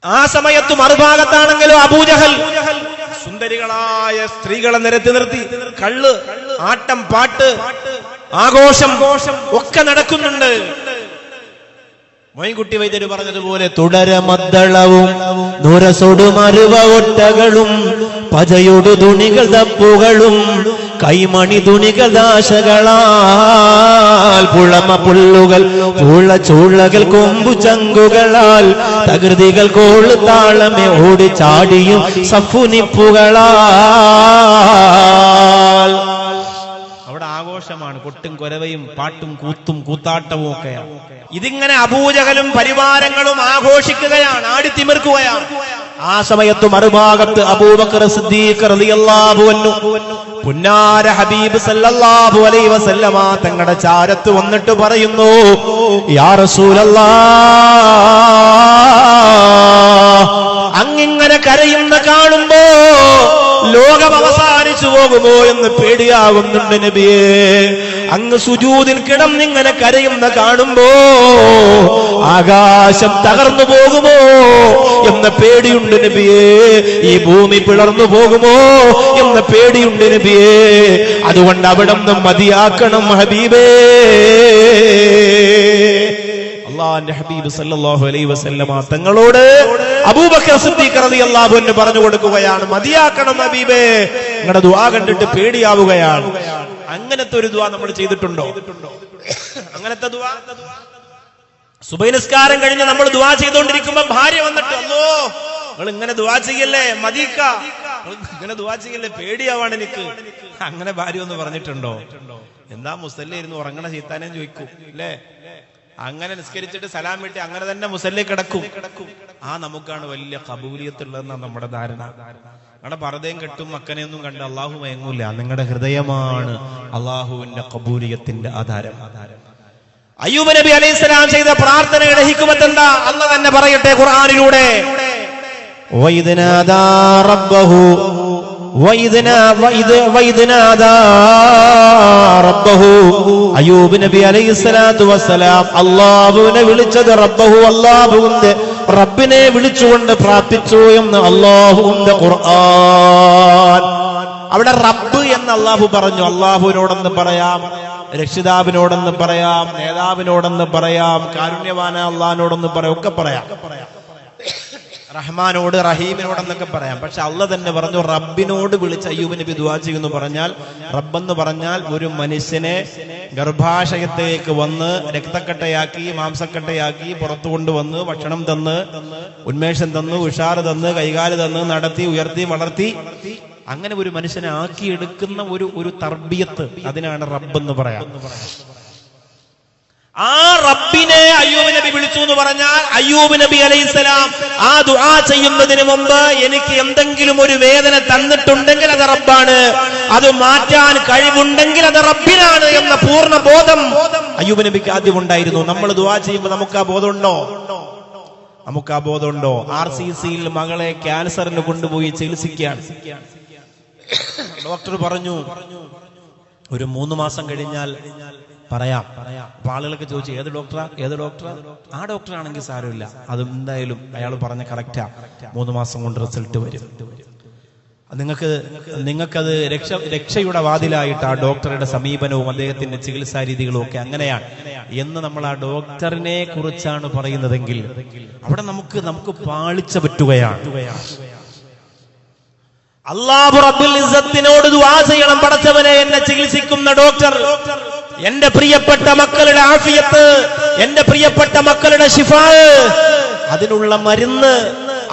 ആ സമയത്ത് മറുഭാഗത്താണെങ്കിലോ അബൂജഹൽ സുന്ദരികളായ സ്ത്രീകളെ നിരത്തി നിർത്തി കള്ള്, ആട്ടം, പാട്ട്, ആഘോഷം ഒക്കെ നടക്കുന്നുണ്ട്. മൊയ്ൻകുട്ടി വൈദ്യര് പറഞ്ഞതുപോലെ തുടരമദ്ദളവും നുരസൊടുമരുവ ഒട്ടകളും പജയൊടു തുണികൾ തപ്പുകളും കൈമണി തുണികൾ ദാശകളാൽ പുളമ പുള്ളുകൾ പൂള ചൂളകൾ കൊമ്പു ചങ്കുകളാൽ തകൃതികൾ കോള് താളമേ ഓടി ചാടിയും സഫുനിപ്പുകളാൽ. അവിടെ ആഘോഷമാണ്, കൊട്ടും കൊരവയും പാട്ടും കൂത്തും കൂത്താട്ടവും ഒക്കെയാണ്. ഇതിങ്ങനെ അബൂജഹലും പരിവാരങ്ങളും ആഘോഷിക്കുകയാണ്, ആടിത്തിമിർക്കുകയാണ്. ആ സമയത്ത് മറുഭാഗത്ത് അബൂബക്കർ സിദ്ദീഖ് റളിയല്ലാഹു അൻഹു പുന്നാര ഹബീബ് സല്ലല്ലാഹു അലൈഹി വസല്ലമ തങ്ങളുടെ ചാരത്ത് വന്നിട്ട് പറയുന്നു, യാ റസൂലല്ലാഹ്, അങ്ങിങ്ങനെ കരയുന്ന കാണുമ്പോ ലോകം അവസാനിച്ചു പോകുമോ എന്ന് പേടിയാകുന്നുണ്ട് നബിയേ. അങ്ങ് സുജൂദിൽ കിടന്നിങ്ങനെ കരയുന്ന കാണുമ്പോ ആകാശം തകർന്നു പോകുമോ എന്ന പേടിയുണ്ട് നബിയേ. ഈ ഭൂമി പിളർന്നു പോകുമോ എന്ന പേടിയുണ്ട് നബിയേ. അതുകൊണ്ട് അവിടം മതിയാക്കണം ഹബീബേ. അല്ലാഹുവിന്റെ ഹബീബ് സല്ലല്ലാഹു അലൈഹി വസല്ലമ തങ്ങളോട് അബൂബക്കർ സിദ്ദീഖ് റളിയല്ലാഹു അൻഹു പറഞ്ഞു കൊടുക്കുകയാണ്, മതിയാക്കണം ഹബീബേ, നിങ്ങളുടെ ദുആ കണ്ടിട്ട് പേടിയാവുകയാണ്. അങ്ങനത്തെ ഒരു ദുആ നമ്മൾ ചെയ്തിട്ടുണ്ടോ? അങ്ങനത്തെ ദുആ സുബഹി നിസ്കാരം കഴിഞ്ഞ് നമ്മൾ ദുആ ചെയ്തുകൊണ്ടിരിക്കുമ്പോ ഭാര്യ വന്നിട്ട്, അല്ലോ നിങ്ങൾ ഇങ്ങനെ ദുആ ചെയ്യല്ലേ, മദീക്ക ഇങ്ങനെ ദുആ ചെയ്യല്ലേ, പേടിയാവാണ് എനിക്ക്. അങ്ങനെ ഭാര്യ ഒന്ന് പറഞ്ഞിട്ടുണ്ടോ? എന്താ മുസല്ലി ഇരുന്ന് ഉറങ്ങണ ചീത്താനേം ചോദിക്കൂ അല്ലേ? അങ്ങനെ നിസ്കരിച്ചിട്ട് സലാം വീട്ടി അങ്ങനെ തന്നെ മുസല്ലി കിടക്കും. ആ നമുക്കാണ് വലിയ കബൂലിയത്തുള്ളതെന്നാണ് നമ്മുടെ ധാരണ. നിങ്ങളുടെ പർദയും കെട്ടും മക്കനെയൊന്നും കണ്ട് അള്ളാഹു മയങ്ങൂല. നിങ്ങളുടെ ഹൃദയമാണ് അള്ളാഹുവിന്റെ കബൂലിയത്തിന്റെ ആധാരം. അയ്യൂബ് നബി അലൈഹിസ്സലാം ചെയ്ത പ്രാർത്ഥനയുടെ ഹിക്മത്ത് എന്താ? അല്ലാഹു തന്നെ പറയട്ടെ ഖുർആനിലൂടെ, വൈദ്നാദാ റബ്ബഹു അയ്യൂബ് നബി അലൈഹിസ്സലാത്തു വസ്സലാം അല്ലാഹുവിനെ വിളിച്ചത് റബ്ബഹു, അല്ലാഹുവിന്റെ റബ്ബിനെ വിളിച്ചുകൊണ്ട് പ്രാർത്ഥിച്ചു എന്ന് അല്ലാഹുവിന്റെ ഖുർആൻ. അവിടെ റബ്ബ് എന്ന് അല്ലാഹു പറഞ്ഞു. അല്ലാഹുവിനോടെന്ന് പറയാം, രക്ഷിതാവിനോടെന്ന് പറയാം, നേതാവിനോടെന്ന് പറയാം, കാരുണ്യവാന അല്ലാഹുവിനോടെന്ന് പറയാം, ഒക്കെ പറയാം. റഹ്മാനോട്, റഹീമിനോടെന്നൊക്കെ പറയാം. പക്ഷെ അള്ളാഹ് തന്നെ പറഞ്ഞു റബ്ബിനോട് വിളിച്ച് അയ്യൂബ് നബി ദുആ ചെയ്യുന്നു പറഞ്ഞാൽ, റബ്ബെന്ന് പറഞ്ഞാൽ ഒരു മനുഷ്യനെ ഗർഭാശയത്തേക്ക് വന്ന് രക്തക്കട്ടയാക്കി മാംസക്കട്ടയാക്കി പുറത്തു കൊണ്ടുവന്ന് ഭക്ഷണം തന്ന് ഉന്മേഷം തന്ന് ഉഷാറ് തന്ന് കൈകാല് തന്ന് നടത്തി ഉയർത്തി വളർത്തി അങ്ങനെ ഒരു മനുഷ്യനെ ആക്കിയെടുക്കുന്ന ഒരു തർബിയത്ത്, അതിനാണ് റബ്ബെന്ന് പറയാം. ആ റബ്ബിനെ അയ്യൂബ് നബി വിളിച്ചു എന്ന് പറഞ്ഞാൽ, അയ്യൂബ് നബി അലൈഹിസ്സലാം ആ ദുആ ചെയ്യുന്നതിന് മുമ്പ് എനിക്ക് എന്തെങ്കിലും ഒരു വേദന തന്നിട്ടുണ്ടെങ്കിൽ അത് റബ്ബാണ്, അത് മാറ്റാൻ കഴിവുണ്ടെങ്കിൽ അത് റബ്ബിനാണ് എന്ന പൂർണ്ണ ബോധം അയ്യൂബ് നബിക്ക് ആദ്യം ഉണ്ടായിരുന്നു. നമ്മൾ ദുആ ചെയ്യുമ്പോൾ നമുക്ക് ആ ബോധമുണ്ടോ? നമുക്ക് ആ ബോധമുണ്ടോ? RCCയിൽ മകളെ ക്യാൻസറിന് കൊണ്ടുപോയി ചികിത്സിക്കാൻ ഡോക്ടർ പറഞ്ഞു ഒരു 3 മാസം കഴിഞ്ഞാൽ പറയാം. അപ്പൊ ആളുകളൊക്കെ ചോദിച്ചു, ഏത് ഡോക്ടറാ? ആ ഡോക്ടറാണെങ്കിൽ സാരമില്ല, അത് എന്തായാലും അയാൾ പറഞ്ഞ കറക്റ്റാ, 3 മാസം കൊണ്ട് റിസൾട്ട് വരും. നിങ്ങൾക്കത് രക്ഷയുടെ വാതിലായിട്ട് ആ ഡോക്ടറുടെ സമീപനവും അദ്ദേഹത്തിന്റെ ചികിത്സാ രീതികളും ഒക്കെ അങ്ങനെയാണ് എന്ന് നമ്മൾ ആ ഡോക്ടറിനെ കുറിച്ചാണ് പറയുന്നതെങ്കിൽ അവിടെ നമുക്ക് പാളിച്ച പറ്റുകയാണ്. അല്ലാഹു റബ്ബുൽ ഇസ്സത്തിനോട് ദുആ ചെയ്യണം, പടച്ചവനെ എന്നെ ചികിത്സിക്കുന്ന ഡോക്ടർ, എന്റെ പ്രിയപ്പെട്ട മക്കളുടെ ആഫിയത്ത്, എന്റെ പ്രിയപ്പെട്ട മക്കളുടെ ശിഫാ, അതിനുള്ള മരുന്ന്,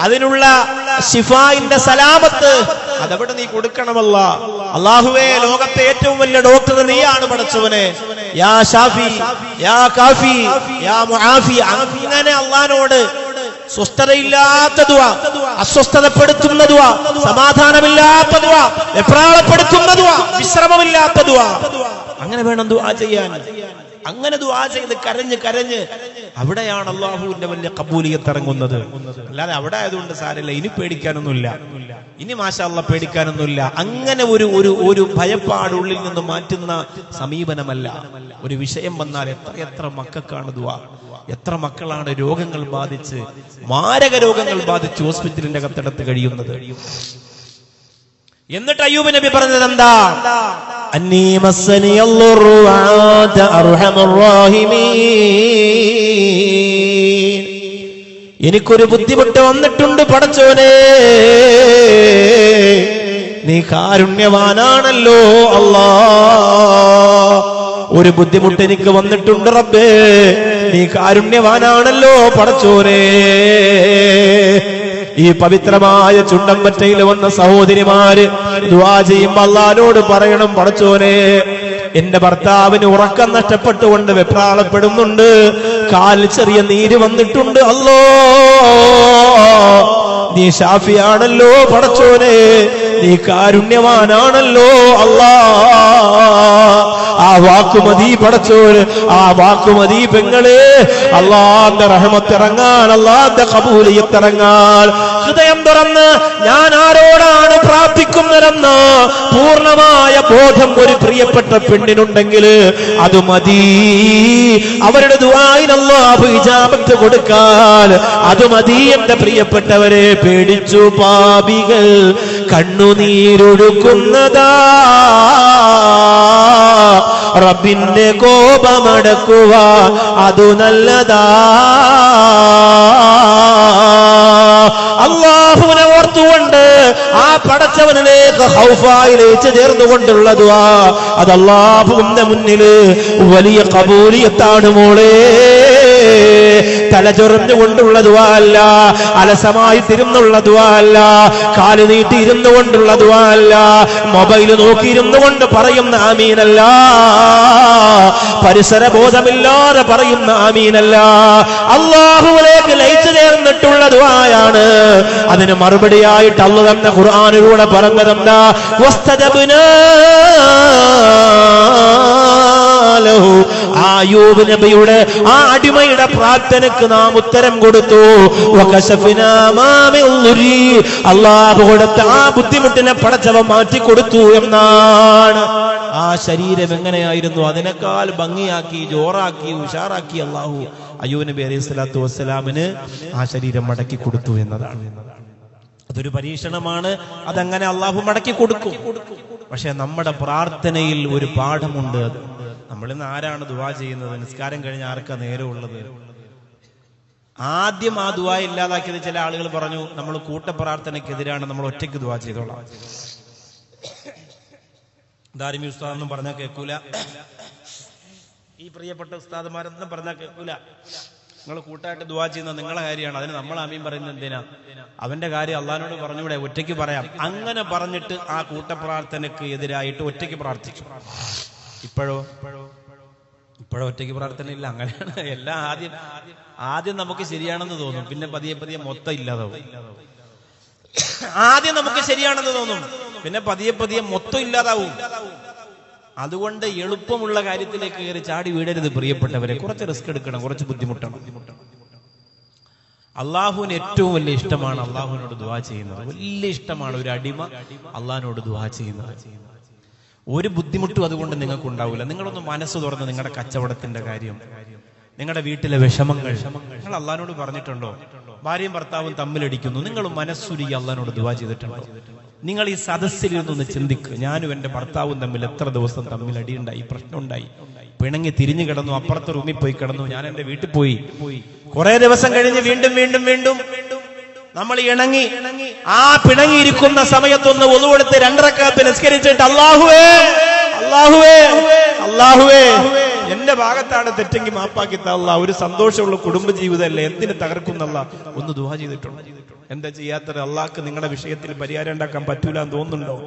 അതിനുള്ള ശിഫായിന്റെ സലാമത്ത് അതവിടെ നീ കൊടുക്കണമല്ല. അല്ലാഹുവേ, ലോകത്തെ ഏറ്റവും വലിയ ഡോക്ടർ നീയാണ് പടച്ചവനെ. യാ ഷാഫി, യാ കാഫി, യാ മുആഫി. അങ്ങനെ അല്ലാഹുവോട് സ്വസ്ഥതയില്ലാത്ത ദുആ, അസ്വസ്ഥതപ്പെടുത്തുന്ന ദുആ, സമാധാനമില്ലാത്ത ദുആ, വെപ്രാളപ്പെടുത്തുന്ന ദുആ, വിശ്രമമില്ലാത്ത ദുആ, അങ്ങനെ വേണം ദുആ ചെയ്യാൻ. അങ്ങനെ ദുആ ചെയ്ത് കരഞ്ഞ് കരഞ്ഞ് അവിടെയാണ് അല്ലാഹുവിന്റെ വലിയ ഖബൂലിയത്ത് ഇറങ്ങുന്നത്. അല്ലാതെ അവിടെ ആയതുകൊണ്ട് സാരമില്ല, ഇനി പേടിക്കാനൊന്നുമില്ല, ഇനി മാഷാ അല്ലാഹ് പേടിക്കാനൊന്നുമില്ല. അങ്ങനെ ഒരു ഭയപ്പാട് ഉള്ളിൽ നിന്ന് മാറ്റുന്ന സമീപനമല്ല. ഒരു വിഷയം വന്നാൽ എത്ര മക്കൾക്കാണ് ദുആ, എത്ര മക്കളാണ് രോഗങ്ങൾ ബാധിച്ച്, മാരക രോഗങ്ങൾ ബാധിച്ച് ഹോസ്പിറ്റലിന്റെ അകത്തടത്ത് കഴിയുന്നത്. എന്നിട്ട് അയ്യൂബ് നബി പറഞ്ഞത് എന്താ? അന്നീ മസ്സനിയല്ലുറു വഅൻത അർഹമുർ റഹീമീൻ. എനിക്കൊരു ബുദ്ധിമുട്ട് വന്നിട്ടുണ്ട് പടച്ചോനെ, നീ കാരുണ്യവാനാണല്ലോ അല്ലാഹ്. ഒരു ബുദ്ധിമുട്ട് എനിക്ക് വന്നിട്ടുണ്ട് റബ്ബേ, നീ കാരുണ്യവാനാണല്ലോ പടച്ചോനെ. ഈ പവിത്രമായ ചുണ്ടമ്പറ്റയിൽ വന്ന സഹോദരിമാര് ദുആ ചെയ്യുമ്പോ അല്ലാഹുവോട് പറയണം, പടച്ചോനെ, എന്റെ ഭർത്താവിന് ഉറക്കം നഷ്ടപ്പെട്ടുകൊണ്ട് വെപ്രാളപ്പെടുന്നുണ്ട്, കാലിൽ ചെറിയ നീര് വന്നിട്ടുണ്ട്, അല്ലോ നീ ഷാഫിയാണല്ലോ പടച്ചോനെ, നീ കാരുണ്യവാനാണല്ലോ അല്ലാ. ആ വാക്കുമതി പടച്ചോന്, ആ വാക്കുമതി പെങ്ങളെ. അല്ലാഹുവിന്റെ റഹ്മത്ത് ഇറങ്ങാൻ, അല്ലാഹുവിന്റെ ഖബൂലിയത്ത് ഇറങ്ങാൻ ഹൃദയം തുറന്ന് ഞാൻ ആരോടാണ് പ്രാർത്ഥിക്കുന്നതെന്ന് പൂർണ്ണമായ ബോധം ഒരു പ്രിയപ്പെട്ട പെണ്ണിനുണ്ടെങ്കിൽ അത് മതി. അവരുടെ ദുആഇന് അല്ലാഹു ഇജാബത്ത് കൊടുക്കാൻ അത് മതി. എന്റെ പ്രിയപ്പെട്ടവരെ, പേടിച്ചു പാപികൾ കണ്ണുനീരൊഴുക്കുന്നതാ, റബ്ബിന്റെ കോപമടക്കുക അതു നല്ലതാ. അല്ലാഹുവിനെ ഓർത്തുകൊണ്ട് ആ പടച്ചവനിലേക്ക് ഖൗഫായിലേക്ക് ചേർന്നുകൊണ്ടുള്ള ദുആ അത് അല്ലാഹുവിന്റെ മുന്നിൽ വലിയ ഖബൂലിയത്താണ് മോളെ. തലചൊറിഞ്ഞുകൊണ്ടുള്ള ദുആ അല്ല, അലസമായി തിരുന്നുള്ള ദുആ അല്ല, കാല് നീട്ടി ഇരുന്നു കൊണ്ടുള്ള ദുആ അല്ല, മൊബൈൽ നോക്കിയിരുന്നു കൊണ്ട് പറയുന്ന ആമീനല്ല, പരിസര ബോധമില്ലാതെ പറയുന്ന ആമീനല്ല, അല്ലാഹുവിലേക്ക് ലയിച്ചു ചേർന്നിട്ടുള്ള ദുആയാണ്. അതിന് മറുപടിയായിട്ട് അല്ലാഹു തന്നെ ഖുർആനിലൂടെ പറഞ്ഞതെന്താ? വസ്തജബ്നാ ലഹു. അയ്യൂബ് നബിയുടെ ആ അടിമയുടെ പ്രാർത്ഥനയ്ക്ക് നാം ഉത്തരം കൊടുത്തു. വകശഫനാ മാ മിൻ ദുരി. അല്ലാഹു കൊടുത്ത ആ ബുദ്ധിമുട്ടിനെ പടച്ചവൻ മാറ്റി കൊടുത്തു എന്നാണ്. ആ ശരീരം എങ്ങനെയായിരുന്നു അതിനേക്കാൾ ഭംഗിയാക്കി, ജോറാക്കി, ഉഷാറാക്കി അല്ലാഹു അയ്യൂബ് നബി അലൈഹി സ്വലാത്തു വസ്സലാമിന് ആ ശരീരം മടക്കി കൊടുത്തു എന്നതാണ്. അതൊരു പരീക്ഷണമാണ്. അതങ്ങനെ അല്ലാഹു മടക്കി കൊടുക്കും. പക്ഷെ നമ്മുടെ പ്രാർത്ഥനയിൽ ഒരു പാഠമുണ്ട്. അത് നമ്മളിന്ന് ആരാണ് ദുആ ചെയ്യുന്നത്? നിസ്കാരം കഴിഞ്ഞ് ആർക്കാ നേരമുള്ളത്? ആദ്യം ആ ദുആ ഇല്ലാതാക്കിയത് ചില ആളുകൾ പറഞ്ഞു, നമ്മൾ കൂട്ടപ്രാർത്ഥനയ്ക്കെതിരാണ്, നമ്മൾ ഒറ്റയ്ക്ക് ദുആ ചെയ്തോളാം. ദാരിമി ഉസ്താദെന്നും പറഞ്ഞാൽ കേൾക്കൂല, ഈ പ്രിയപ്പെട്ട ഉസ്താദുമാരെന്നും പറഞ്ഞാൽ കേൾക്കൂല. നിങ്ങൾ കൂട്ടായിട്ട് ദുആ ചെയ്യുന്നത് നിങ്ങളെ കാര്യമാണ്, അതിന് നമ്മൾ ആമീൻ പറയുന്നത് എന്തിനാ? അവന്റെ കാര്യം അള്ളാഹിനോട് പറഞ്ഞൂടെ, ഒറ്റയ്ക്ക് പറയാം. അങ്ങനെ പറഞ്ഞിട്ട് ആ കൂട്ടപ്രാർത്ഥനയ്ക്ക് എതിരായിട്ട് ഒറ്റയ്ക്ക് പ്രാർത്ഥിച്ചു. ഇപ്പോഴോ ഒറ്റയ്ക്ക് പ്രാർത്ഥന ഇല്ല. അങ്ങനെയാണ് എല്ലാം. ആദ്യം നമുക്ക് ശരിയാണെന്ന് തോന്നും, പിന്നെ പതിയെ പതിയെ മൊത്തം ഇല്ലാതാവും. ആദ്യം നമുക്ക് ശരിയാണെന്ന് തോന്നും, പിന്നെ പതിയെ പതിയെ മൊത്തം ഇല്ലാതാവും. അതുകൊണ്ട് എളുപ്പമുള്ള കാര്യത്തിലേക്ക് കയറി ചാടി വീഴരുത് പ്രിയപ്പെട്ടവരെ. കുറച്ച് റിസ്ക് എടുക്കണം, കുറച്ച് ബുദ്ധിമുട്ടാണ്. അള്ളാഹുവിന് ഏറ്റവും വലിയ ഇഷ്ടമാണ് അള്ളാഹുവിനോട് ദുആ ചെയ്യുന്നത്. വലിയ ഇഷ്ടമാണ് ഒരു അടിമ അള്ളാഹിനോട് ദുആ ചെയ്യുന്നത്. ഒരു ബുദ്ധിമുട്ടും അതുകൊണ്ട് നിങ്ങൾക്ക് ഉണ്ടാവില്ല. നിങ്ങളൊന്ന് മനസ്സ് തുറന്ന് നിങ്ങളുടെ കച്ചവടത്തിന്റെ കാര്യം, നിങ്ങളുടെ വീട്ടിലെ വിഷമങ്ങൾ നിങ്ങൾ അള്ളാഹിനോട് പറഞ്ഞിട്ടുണ്ടോ? ഭാര്യയും ഭർത്താവും തമ്മിലടിക്കുന്നു, നിങ്ങൾ മനസ്സുരുകി അള്ളാഹിനോട് ദുആ ചെയ്തിട്ടുണ്ടോ? നിങ്ങൾ ഈ സദസ്സിലിരുന്നൊന്ന് ചിന്തിക്കുക. ഞാനും എന്റെ ഭർത്താവും തമ്മിൽ എത്ര ദിവസം തമ്മിൽ അടിയുണ്ടായി, പ്രശ്നമുണ്ടായി, പിണങ്ങി തിരിഞ്ഞു കിടന്നു, അപ്പുറത്തെ റൂമിൽ പോയി കിടന്നു, ഞാൻ എന്റെ വീട്ടിൽ പോയി. കുറെ ദിവസം കഴിഞ്ഞ് വീണ്ടും നമ്മൾ ഇണങ്ങി. ആ പിണങ്ങിയിരിക്കുന്ന സമയത്തൊന്ന് ഒളു കൊടുത്ത് 2 റക്അത്ത് നിസ്കരിച്ചിട്ട് അല്ലാഹുവേ എന്റെ ഭാഗത്താണ് തെറ്റെങ്കിൽ മാപ്പാക്കി തള്ള. ഒരു സന്തോഷമുള്ള കുടുംബ ജീവിതമല്ലേ, എന്തിന് തകർക്കുന്നല്ല ഒന്ന് ദുആ ചെയ്തിട്ടുണ്ട്. എന്താ ചെയ്യാത്തത്? അള്ളാഹ്ക്ക് നിങ്ങളുടെ വിഷയത്തിൽ പരിഹാരം ഉണ്ടാക്കാൻ പറ്റൂല എന്ന് തോന്നുന്നുണ്ടോ?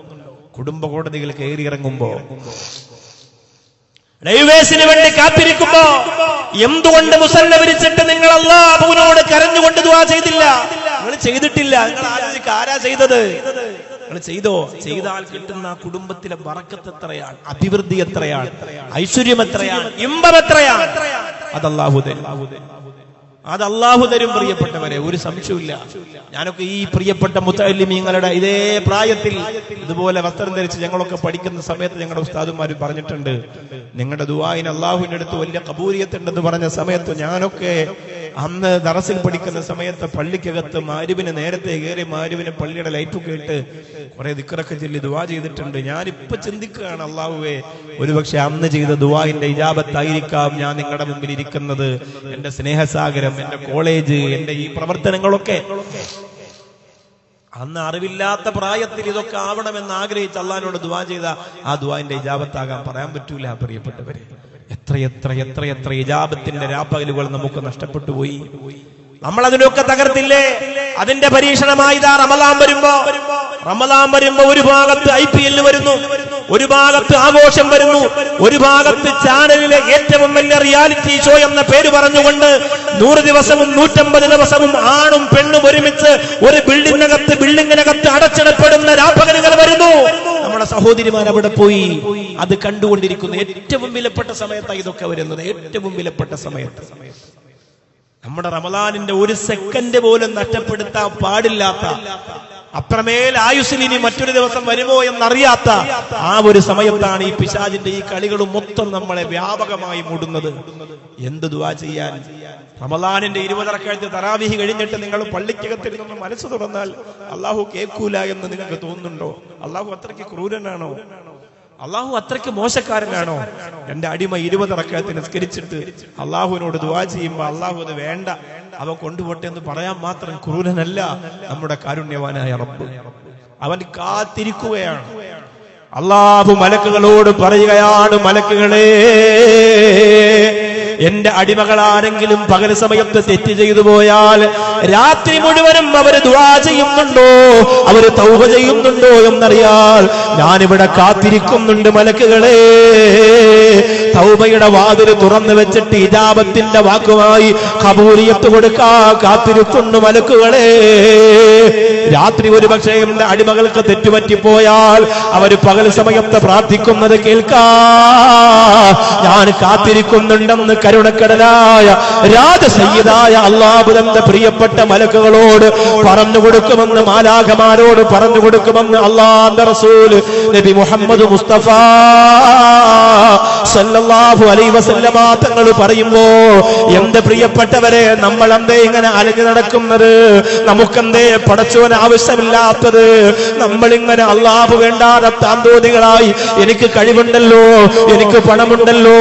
കുടുംബ കോടതികൾ കയറിയിറങ്ങുമ്പോ, ഡൈവേഴ്സിന് വേണ്ടി കാത്തിരിക്കുമ്പോ എന്തുകൊണ്ട് മുസല്ല വിരിച്ചിട്ട് നിങ്ങൾ അല്ലാഹുവിനോട് കരഞ്ഞുകൊണ്ട് ദുആ ചെയ്തില്ല? നിങ്ങൾ ചെയ്തിട്ടില്ല. നിങ്ങൾ ആലോചിക്കുക, ആരാ ചെയ്തത്? നിങ്ങൾ ചെയ്തോ? ചെയ്താൽ കിട്ടുന്ന കുടുംബത്തിലെ ബറക്കത്ത് എത്രയാണ്, അഭിവൃദ്ധി എത്രയാണ്, ഐശ്വര്യം എത്രയാണ്, ഇമ്പം എത്രയാണ്. അത് അല്ലാഹു തരും പ്രിയപ്പെട്ടവരെ, ഒരു സംശയമില്ല. ഞാനൊക്കെ ഈ പ്രിയപ്പെട്ട മുത്തഅല്ലിമീങ്ങളുടെ ഇതേ പ്രായത്തിൽ ഇതുപോലെ വസ്ത്രം ധരിച്ച് ഞങ്ങളൊക്കെ പഠിക്കുന്ന സമയത്ത് ഞങ്ങളുടെ ഉസ്താദുമാര് പറഞ്ഞിട്ടുണ്ട്, നിങ്ങളുടെ ദുആഇന് അല്ലാഹുവിന്റെ അടുത്ത് വലിയ ഖബൂലിയത്തുണ്ടെന്ന് പറഞ്ഞ സമയത്ത് ഞാനൊക്കെ അന്ന് ദറസിൽ പഠിക്കുന്ന സമയത്ത് പള്ളിക്കകത്ത് മാരിബിന് നേരത്തെ കയറി മാരിബിന് പള്ളിയുടെ ലൈറ്റൊക്കെ ഇട്ട് കുറെ ദിക്റൊക്കെ ചൊല്ലി ദുആ ചെയ്തിട്ടുണ്ട്. ഞാനിപ്പോ ചിന്തിക്കുകയാണ്, അല്ലാഹുവേ, ഒരുപക്ഷെ അന്ന് ചെയ്ത ദുആഇന്റെ ഇജാബത്തായിരിക്കാം ഞാൻ നിങ്ങളുടെ മുമ്പിൽ ഇരിക്കുന്നത്. എന്റെ സ്നേഹസാഗരം, എന്റെ കോളേജ്, എന്റെ ഈ പ്രവർത്തനങ്ങളൊക്കെ അന്ന് അറിവില്ലാത്ത പ്രായത്തിൽ ഇതൊക്കെ ആവണമെന്ന് ആഗ്രഹിച്ച് അള്ളാഹിനോട് ദുആ ചെയ്ത ആ ദുആഇന്റെ ഇജാബത്താകാൻ പറയാൻ പറ്റൂല പ്രിയപ്പെട്ടവരെ. എത്ര ഇജാബത്തിന്റെ രാപ്പകലുകൾ നമുക്ക് നഷ്ടപ്പെട്ടു പോയി. നമ്മൾ അതിനൊക്കെ തകർത്തില്ലേ? അതിന്റെ പരീക്ഷണമായി റമദാൻ വരുമ്പോ ഒരു ഭാഗത്ത് IPL വരുന്നു, ഒരു ഭാഗത്ത് ആഘോഷം വരുന്നു, ഒരു ഭാഗത്ത് ചാനലിലെ ഏറ്റവും വലിയ റിയാലിറ്റി ഷോ എന്ന പേര് പറഞ്ഞുകൊണ്ട് 100 ദിവസവും 150 ദിവസവും ആണും പെണ്ണും ഒരുമിച്ച് ഒരു ബിൽഡിങ്ങിനകത്ത് അടച്ചിടപ്പെടുന്ന രാപ്പകലുകൾ വരുന്നു. നമ്മുടെ സഹോദരിമാർ അവിടെ പോയി അത് കണ്ടുകൊണ്ടിരിക്കുന്നു. ഏറ്റവും വിലപ്പെട്ട സമയത്താണ് ഇതൊക്കെ വരുന്നത്, ഏറ്റവും വിലപ്പെട്ട സമയത്ത്. നമ്മുടെ റമദാനിന്റെ ഒരു സെക്കൻഡ് പോലും നഷ്ടപ്പെടുത്താൻ പാടില്ലാത്ത, അത്രമേൽ ആയുസ്സിൽ ഇനി മറ്റൊരു ദിവസം വരുമോ എന്നറിയാത്ത ആ ഒരു സമയത്താണ് ഈ പിശാചിന്റെ ഈ കളികളും മൊത്തം നമ്മളെ വ്യാപകമായി മൂടുന്നത്. എന്ത് ദുആ ചെയ്യാൻ? റമദാനിന്റെ 20 റക്അത്ത് തറാവീഹ് കഴിഞ്ഞിട്ട് നിങ്ങൾ പള്ളിക്കകത്തിരുന്ന് മനസ്സ് തുറന്നാൽ അള്ളാഹു കേൾക്കൂല എന്ന് നിങ്ങൾക്ക് തോന്നുന്നുണ്ടോ? അള്ളാഹു അത്രയ്ക്ക് ക്രൂരനാണോ? അള്ളാഹു അത്രയ്ക്ക് മോശക്കാരനാണോ? എന്റെ അടിമ 20 റക്അത്ത് നിസ്കരിച്ചിട്ട് അള്ളാഹുവിനോട് ദുആ ചെയ്യുമ്പോ അള്ളാഹു അത് വേണ്ട, അവൻ കൊണ്ടുപോട്ടെ എന്ന് പറയാൻ മാത്രം ക്രൂരനല്ല നമ്മുടെ കാരുണ്യവാനായ റബ്ബ്. അവൻ കാത്തിരിക്കുകയാണ്. അള്ളാഹു മലക്കുകളോട് പറയുകയാണ്, മലക്കുകളെ, എന്റെ അടിമകൾ ആരെങ്കിലും പകൽ സമയത്ത് തെറ്റ് ചെയ്തു പോയാൽ രാത്രി മുഴുവനും അവര് ദുആ ചെയ്യുന്നുണ്ടോ, അവര് തൗബ ചെയ്യുന്നുണ്ടോ എന്നറിയാൽ ഞാനിവിടെ കാത്തിരിക്കുന്നുണ്ട് മലക്കുകളെ. തൗബയുടെ വാതിൽ തുറന്നു വെച്ചിട്ട് ഇജാബത്തിന്റെ വാക്കുമായി ഖബൂലിയത്ത് കൊടുക്കാൻ കാത്തിരിക്കുന്നു മലക്കുകളെ. രാത്രി ഒരു പക്ഷേ എന്റെ അടിമകൾക്ക് തെറ്റുപറ്റിപ്പോയാൽ അവര് പകൽ സമയത്ത് പ്രാർത്ഥിക്കുന്നത് കേൾക്കാൻ ഞാൻ കാത്തിരിക്കുന്നുണ്ടെന്ന് കരുണക്കടലായ രാജസയ്യിദായ അല്ലാഹു തന്റെ പ്രിയപ്പെട്ട മലക്കുകളോട് പറഞ്ഞു കൊടുക്കുമെന്ന്, മാലാഖമാരോട് പറഞ്ഞു കൊടുക്കുമെന്ന് അല്ലാഹുവിന്റെ റസൂൽ നബി മുഹമ്മദ് മുസ്തഫ സല്ലല്ലാഹു അലൈഹി വസല്ലമ തങ്ങൾ പറയുമ്പോ, എന്റെ പ്രിയപ്പെട്ടവരെ, നമ്മൾ എന്തേ ഇങ്ങനെ അലഞ്ഞു നടക്കുന്നത്? നമുക്കെന്തേ പടച്ചോൻ ആവശ്യമില്ലാത്തത്? നമ്മളിങ്ങനെ അല്ലാഹു വേണ്ടാതെ താന്തോതികളായി, എനിക്ക് കഴിവുണ്ടല്ലോ, എനിക്ക് പണമുണ്ടല്ലോ,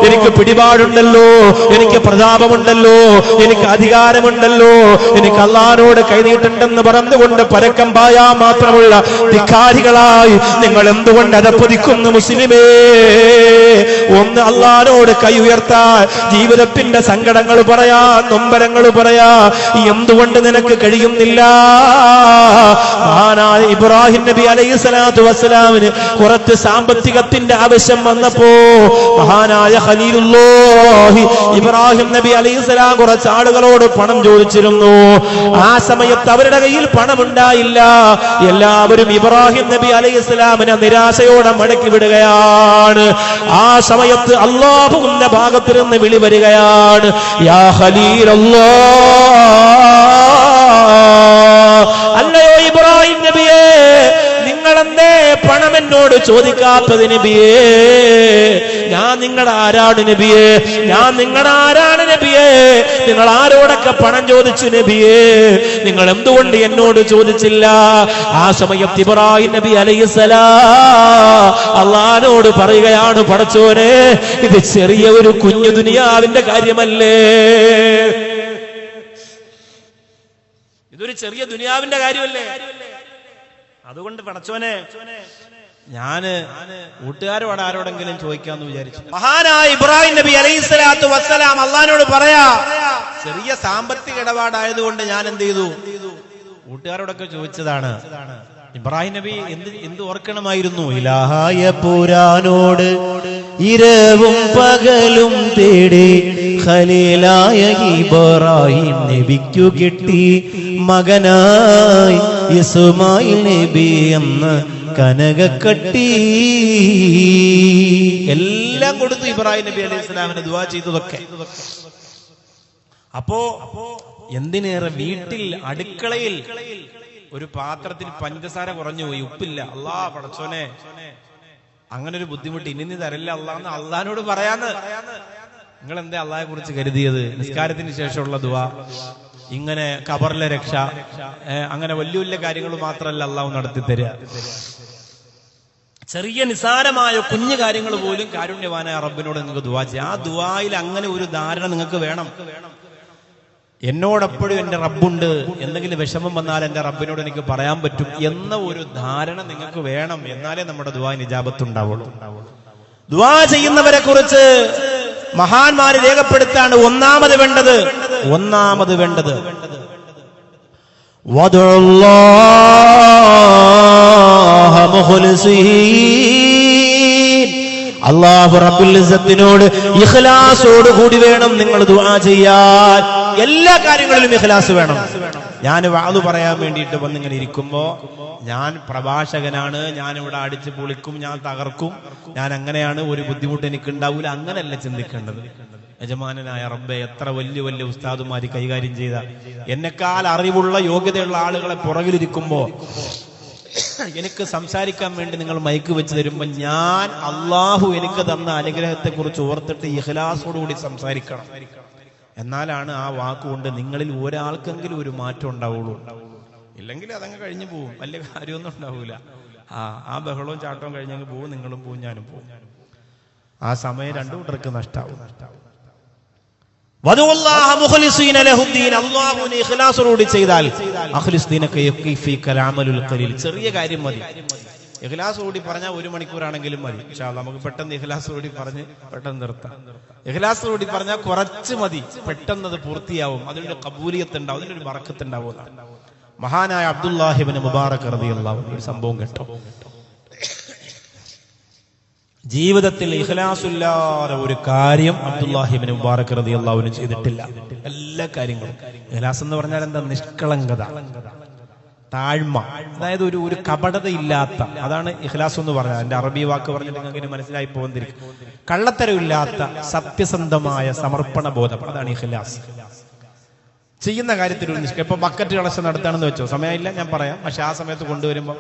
എനിക്ക് പിടിപാടുണ്ടല്ലോ, എനിക്ക് പ്രതാപമുണ്ടല്ലോ, എനിക്ക് അധികാരമുണ്ടല്ലോ, എനിക്ക് അല്ലാഹുവോട് കൈനീട്ടുണ്ടെന്ന് പറഞ്ഞുകൊണ്ട് പരക്കം പായാ മാത്രമുള്ള ധിക്കാരികളായി നിങ്ങൾ എന്തുകൊണ്ട് അധപ്പതിക്കുന്നു മുസ്ലിമേ? ഒന്ന് അല്ലാഹുവോട് കൈ ഉയർത്താൻ, ജീവിതത്തിന്റെ സങ്കടങ്ങൾ പറയാ, നൊമ്പരങ്ങൾ പറയാ, എന്തുകൊണ്ട് നിനക്ക് കഴിയുന്നില്ല? മഹാനായ ഇബ്രാഹിം നബി അലൈഹി സ്വലാത്തു വസ്സലാമിന് കുറച്ച് സാമ്പത്തികത്തിന്റെ ആവശ്യം വന്നപ്പോ മഹാനായ ഖലീലുല്ലാഹി ഇബ്രാഹിം നബി അലൈഹിസ്സലാം കുറച്ച് ആളുകളോട് പണം ചോദിച്ചിരുന്നു. ആ സമയത്ത് അവരുടെ കയ്യിൽ പണമുണ്ടായില്ല. എല്ലാവരും ഇബ്രാഹിം നബി അലൈഹിസ്സലാമിനെ നിരാശയോടെ മടക്കി വിടുകയാണ്. ആ സമയത്ത് അല്ലാഹുവിന്റെ ഭാഗത്ത് നിന്ന് വിളി വരികയാണ്, യാ ഖലീലല്ലാഹ്, അല്ലയോ ഇബ്രാഹിം നബിയേ, നിങ്ങളെന്തേ പണം എന്നോട് ചോദിക്കാത്തത് നബിയേ? ഞാൻ നിങ്ങളുടെ ആരാണ് നബിയേ? ഞാൻ നിങ്ങളുടെ ആരാണ് നബിയേ? നിങ്ങൾ ആരോടൊക്കെ പണം ചോദിച്ചു നബിയേ? നിങ്ങൾ എന്തുകൊണ്ട് എന്നോട് ചോദിച്ചില്ല? ആ സമയത്ത് ഇബ്രാഹിം നബി അലൈഹിസ്സലാം അല്ലാഹുവോട് പറയുകയാണ്, പടച്ചോനെ, ഇത് ചെറിയ ഒരു കുഞ്ഞു ദുനിയാവിന്റെ കാര്യമല്ലേ? ഇതൊരു ചെറിയ ദുനിയാവിന്റെ കാര്യമല്ലേ? അതുകൊണ്ട് പടച്ചോനെ, ഞാന് കൂട്ടുകാരോട് ആരോടെങ്കിലും ചോദിക്കാന്ന് വിചാരിച്ചു. മഹാനായ ഇബ്രാഹിം നബി അലൈഹിസ്സലാത്തു വസ്സലാം അള്ളാഹിനോട് പറയാ, ചെറിയ സാമ്പത്തിക ഇടപാടായതുകൊണ്ട് ഞാൻ എന്ത് ചെയ്തു? കൂട്ടുകാരോടൊക്കെ ചോദിച്ചതാണ്, ഇബ്രാഹിം നബി എന്ത് ഓർക്കണമായിരുന്നു? ഇലാഹായ പുരാനോട് ഇരവും പകലും തേടി ഖലീലായ ഇബ്രാഹിം നബിക്കു കിട്ടി മകനായി ഇസ്മായിൽ നബി എന്ന കനകക്കട്ടി. എല്ലാം കൊടുത്തു ഇബ്രാഹിം നബി അലൈഹി സ്വലാമിന് ദുആ ചെയ്തതൊക്കെ. അപ്പോ എന്തിനേറെ വീട്ടിൽ അടുക്കളയിൽ ഒരു പാത്രത്തിൽ പഞ്ചസാര കുറഞ്ഞു പോയി, ഉപ്പില്ല. അല്ലാ പടച്ചോനെ, അങ്ങനെ ഒരു ബുദ്ധിമുട്ട് ഇനി നീ തരില്ല അള്ളാന്ന് അള്ളഹാനോട് പറയാന്ന്. നിങ്ങൾ എന്താ അള്ളാഹിനെ കുറിച്ച് കരുതിയത്? നിസ്കാരത്തിന് ശേഷമുള്ള ദുആ, ഇങ്ങനെ ഖബറിലെ രക്ഷ, അങ്ങനെ വലിയ വലിയ കാര്യങ്ങൾ മാത്രമല്ല അള്ളാഹു നടത്തി തരിക. ചെറിയ നിസാരമായ കുഞ്ഞു കാര്യങ്ങൾ പോലും കാരുണ്യവാനായ റബ്ബിനോട് നിങ്ങൾക്ക് ദുആ ചെയ്യാം. ആ ദുആയിൽ അങ്ങനെ ഒരു ധാരണ നിങ്ങൾക്ക് വേണം. എന്നോടെപ്പോഴും എന്റെ റബ്ബുണ്ട്, എന്തെങ്കിലും വിഷമം വന്നാൽ എന്റെ റബ്ബിനോട് എനിക്ക് പറയാൻ പറ്റും എന്ന ഒരു ധാരണ നിങ്ങൾക്ക് വേണം. എന്നാലേ നമ്മുടെ ദുആന് ഇജാബത്ത് ഉണ്ടാവുള്ളൂ. ദുആ ചെയ്യുന്നവരെ കുറിച്ച് മഹാന്മാര് രേഖപ്പെടുത്താണ് ഒന്നാമത് വേണ്ടത് വദുല്ലാഹ മുഖ്ലിസീൻ. അല്ലാഹു റബ്ബുൽ ഇസ്സത്തിനോട് ഇഖ്ലാസോട് കൂടി വേണം നിങ്ങൾ ദുആ ചെയ്യാൻ. എല്ലാ കാര്യങ്ങളിലും ഇഖ്ലാസ് വേണം. ഞാൻ വഅദ് പറയാൻ വേണ്ടിയിട്ട് വന്നിങ്ങനെ ഇരിക്കുമ്പോ, ഞാൻ പ്രഭാഷകനാണ്, ഞാൻ ഇവിടെ അടിച്ചു പൊളിക്കും, ഞാൻ തകർക്കും, ഞാൻ അങ്ങനെയാണ്, ഒരു ബുദ്ധിമുട്ട് എനിക്ക് ഉണ്ടാവൂല, അങ്ങനെയല്ല ചിന്തിക്കേണ്ടത്. യജമാനനായ റബ്ബേ, എത്ര വലിയ വലിയ ഉസ്താദുമാര് കൈകാര്യം ചെയ്ത എന്നെക്കാൾ അറിവുള്ള യോഗ്യതയുള്ള ആളുകളെ പുറകിലിരിക്കുമ്പോ എനിക്ക് സംസാരിക്കാൻ വേണ്ടി നിങ്ങൾ മൈക്ക് വെച്ച് തരുമ്പോ ഞാൻ അള്ളാഹു എനിക്ക് തന്ന അനുഗ്രഹത്തെ കുറിച്ച് ഓർത്തിട്ട് ഇഖ്ലാസോടുകൂടി സംസാരിക്കണം. എന്നാലാണ് ആ വാക്കുകൊണ്ട് നിങ്ങളിൽ ഒരാൾക്കെങ്കിലും ഒരു മാറ്റം ഉണ്ടാവുള്ളൂ. ഇല്ലെങ്കിൽ അതങ്ങ് കഴിഞ്ഞു പോവും, വലിയ കാര്യമൊന്നും ഉണ്ടാവൂല. ആ ബഹളവും ചാട്ടവും കഴിഞ്ഞങ്ങ് പോവും, നിങ്ങളും പോവും, ഞാനും പോവും. ആ സമയം രണ്ടു കൂട്ടർക്ക് നഷ്ടാവും. അല്ലാഹുവിനെ ഇഖ്ലാസോടുകൂടി ചെയ്താൽ ചെറിയ കാര്യം മതി. ഇഖ്ലാസോടി പറഞ്ഞാൽ 1 മണിക്കൂറാണെങ്കിലും മതി. ഇൻഷാ അല്ലാഹ് നമുക്ക് പെട്ടെന്ന് ഇഖ്ലാസോടി പറഞ്ഞ് പെട്ടെന്ന് നിർത്താം. ഇഖ്ലാസോടി പറഞ്ഞാൽ കുറച്ച് മതി, പെട്ടെന്നത് പൂർത്തിയാവും. അതിനൊരു ഖബൂലിയത്ത് ഉണ്ടാവും, അതിനൊരു ബറക്കത്ത് ഉണ്ടാവും. മഹാനായ അബ്ദുല്ലാഹി ഇബ്നു മുബാറക് റളിയല്ലാഹു അൻഹു ഒരു സംഭവം കേട്ടോ. ജീവിതത്തിൽ ഇഖ്ലാസില്ലാതെ ഒരു കാര്യം അബ്ദുല്ലാഹി ഇബ്നു മുബാറക് റളിയല്ലാഹു അൻഹു ചെയ്തിട്ടില്ല. എല്ലാ കാര്യങ്ങളും ഇഖ്ലാസ് എന്ന് പറഞ്ഞാൽ എന്താ? നിഷ്കളങ്കത, താഴ്മ, അതായത് ഒരു കപടത ഇല്ലാത്ത, അതാണ് ഇഖ്ലാസ് എന്ന് പറഞ്ഞാൽ. എന്റെ അറബി വാക്ക് പറഞ്ഞിട്ട് നിങ്ങൾക്ക് മനസ്സിലായി പോകുന്നിരിക്കും. കള്ളത്തരമില്ലാത്ത സത്യസന്ധമായ സമർപ്പണ ബോധം, അതാണ് ഇഖ്ലാസ്. ചെയ്യുന്ന കാര്യത്തിൽ ഒരു നിഷ്ക. ഇപ്പൊ ബക്കറ്റ് കളക്ഷൻ നടത്താണെന്ന് വെച്ചോ, സമയമില്ല, ഞാൻ പറയാം, പക്ഷെ ആ സമയത്ത് കൊണ്ടുവരുമ്പോ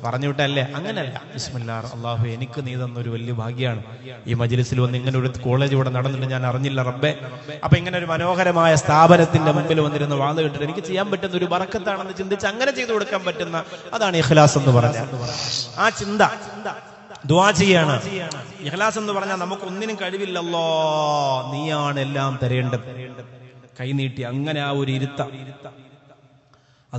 പറഞ്ഞു വിട്ടല്ലേ, അങ്ങനെയല്ല. ബിസ്മില്ലാഹ്, അല്ലാഹു എനിക്ക് നീ തന്നൊരു വലിയ ഭാഗ്യമാണ് ഈ മജ്ലിസിൽ വന്ന് ഇങ്ങനെ ഒരു കോളേജ് ഇവിടെ നടന്നിട്ട് ഞാൻ അറിഞ്ഞില്ല റബ്ബേ. അപ്പൊ ഇങ്ങനെ ഒരു മനോഹരമായ സ്ഥാപനത്തിന്റെ മുമ്പിൽ വന്നിരുന്ന വാത് കേട്ടിട്ട് എനിക്ക് ചെയ്യാൻ പറ്റുന്ന ഒരു ബറക്കത്താണെന്ന് ചിന്തിച്ച് അങ്ങനെ ചെയ്തു കൊടുക്കാൻ പറ്റുന്ന, അതാണ് ഇഖ്ലാസ് എന്ന് പറഞ്ഞാൽ. ആ ചിന്ത ദുആ ചെയ്യാണ്. ഇഖ്ലാസ് എന്ന് പറഞ്ഞാൽ നമുക്കൊന്നിനും കഴിവില്ലല്ലോ, നീയാണ് എല്ലാം തരേണ്ടത്. കൈനീട്ടി അങ്ങനെ ആ ഒരു ഇരുത്ത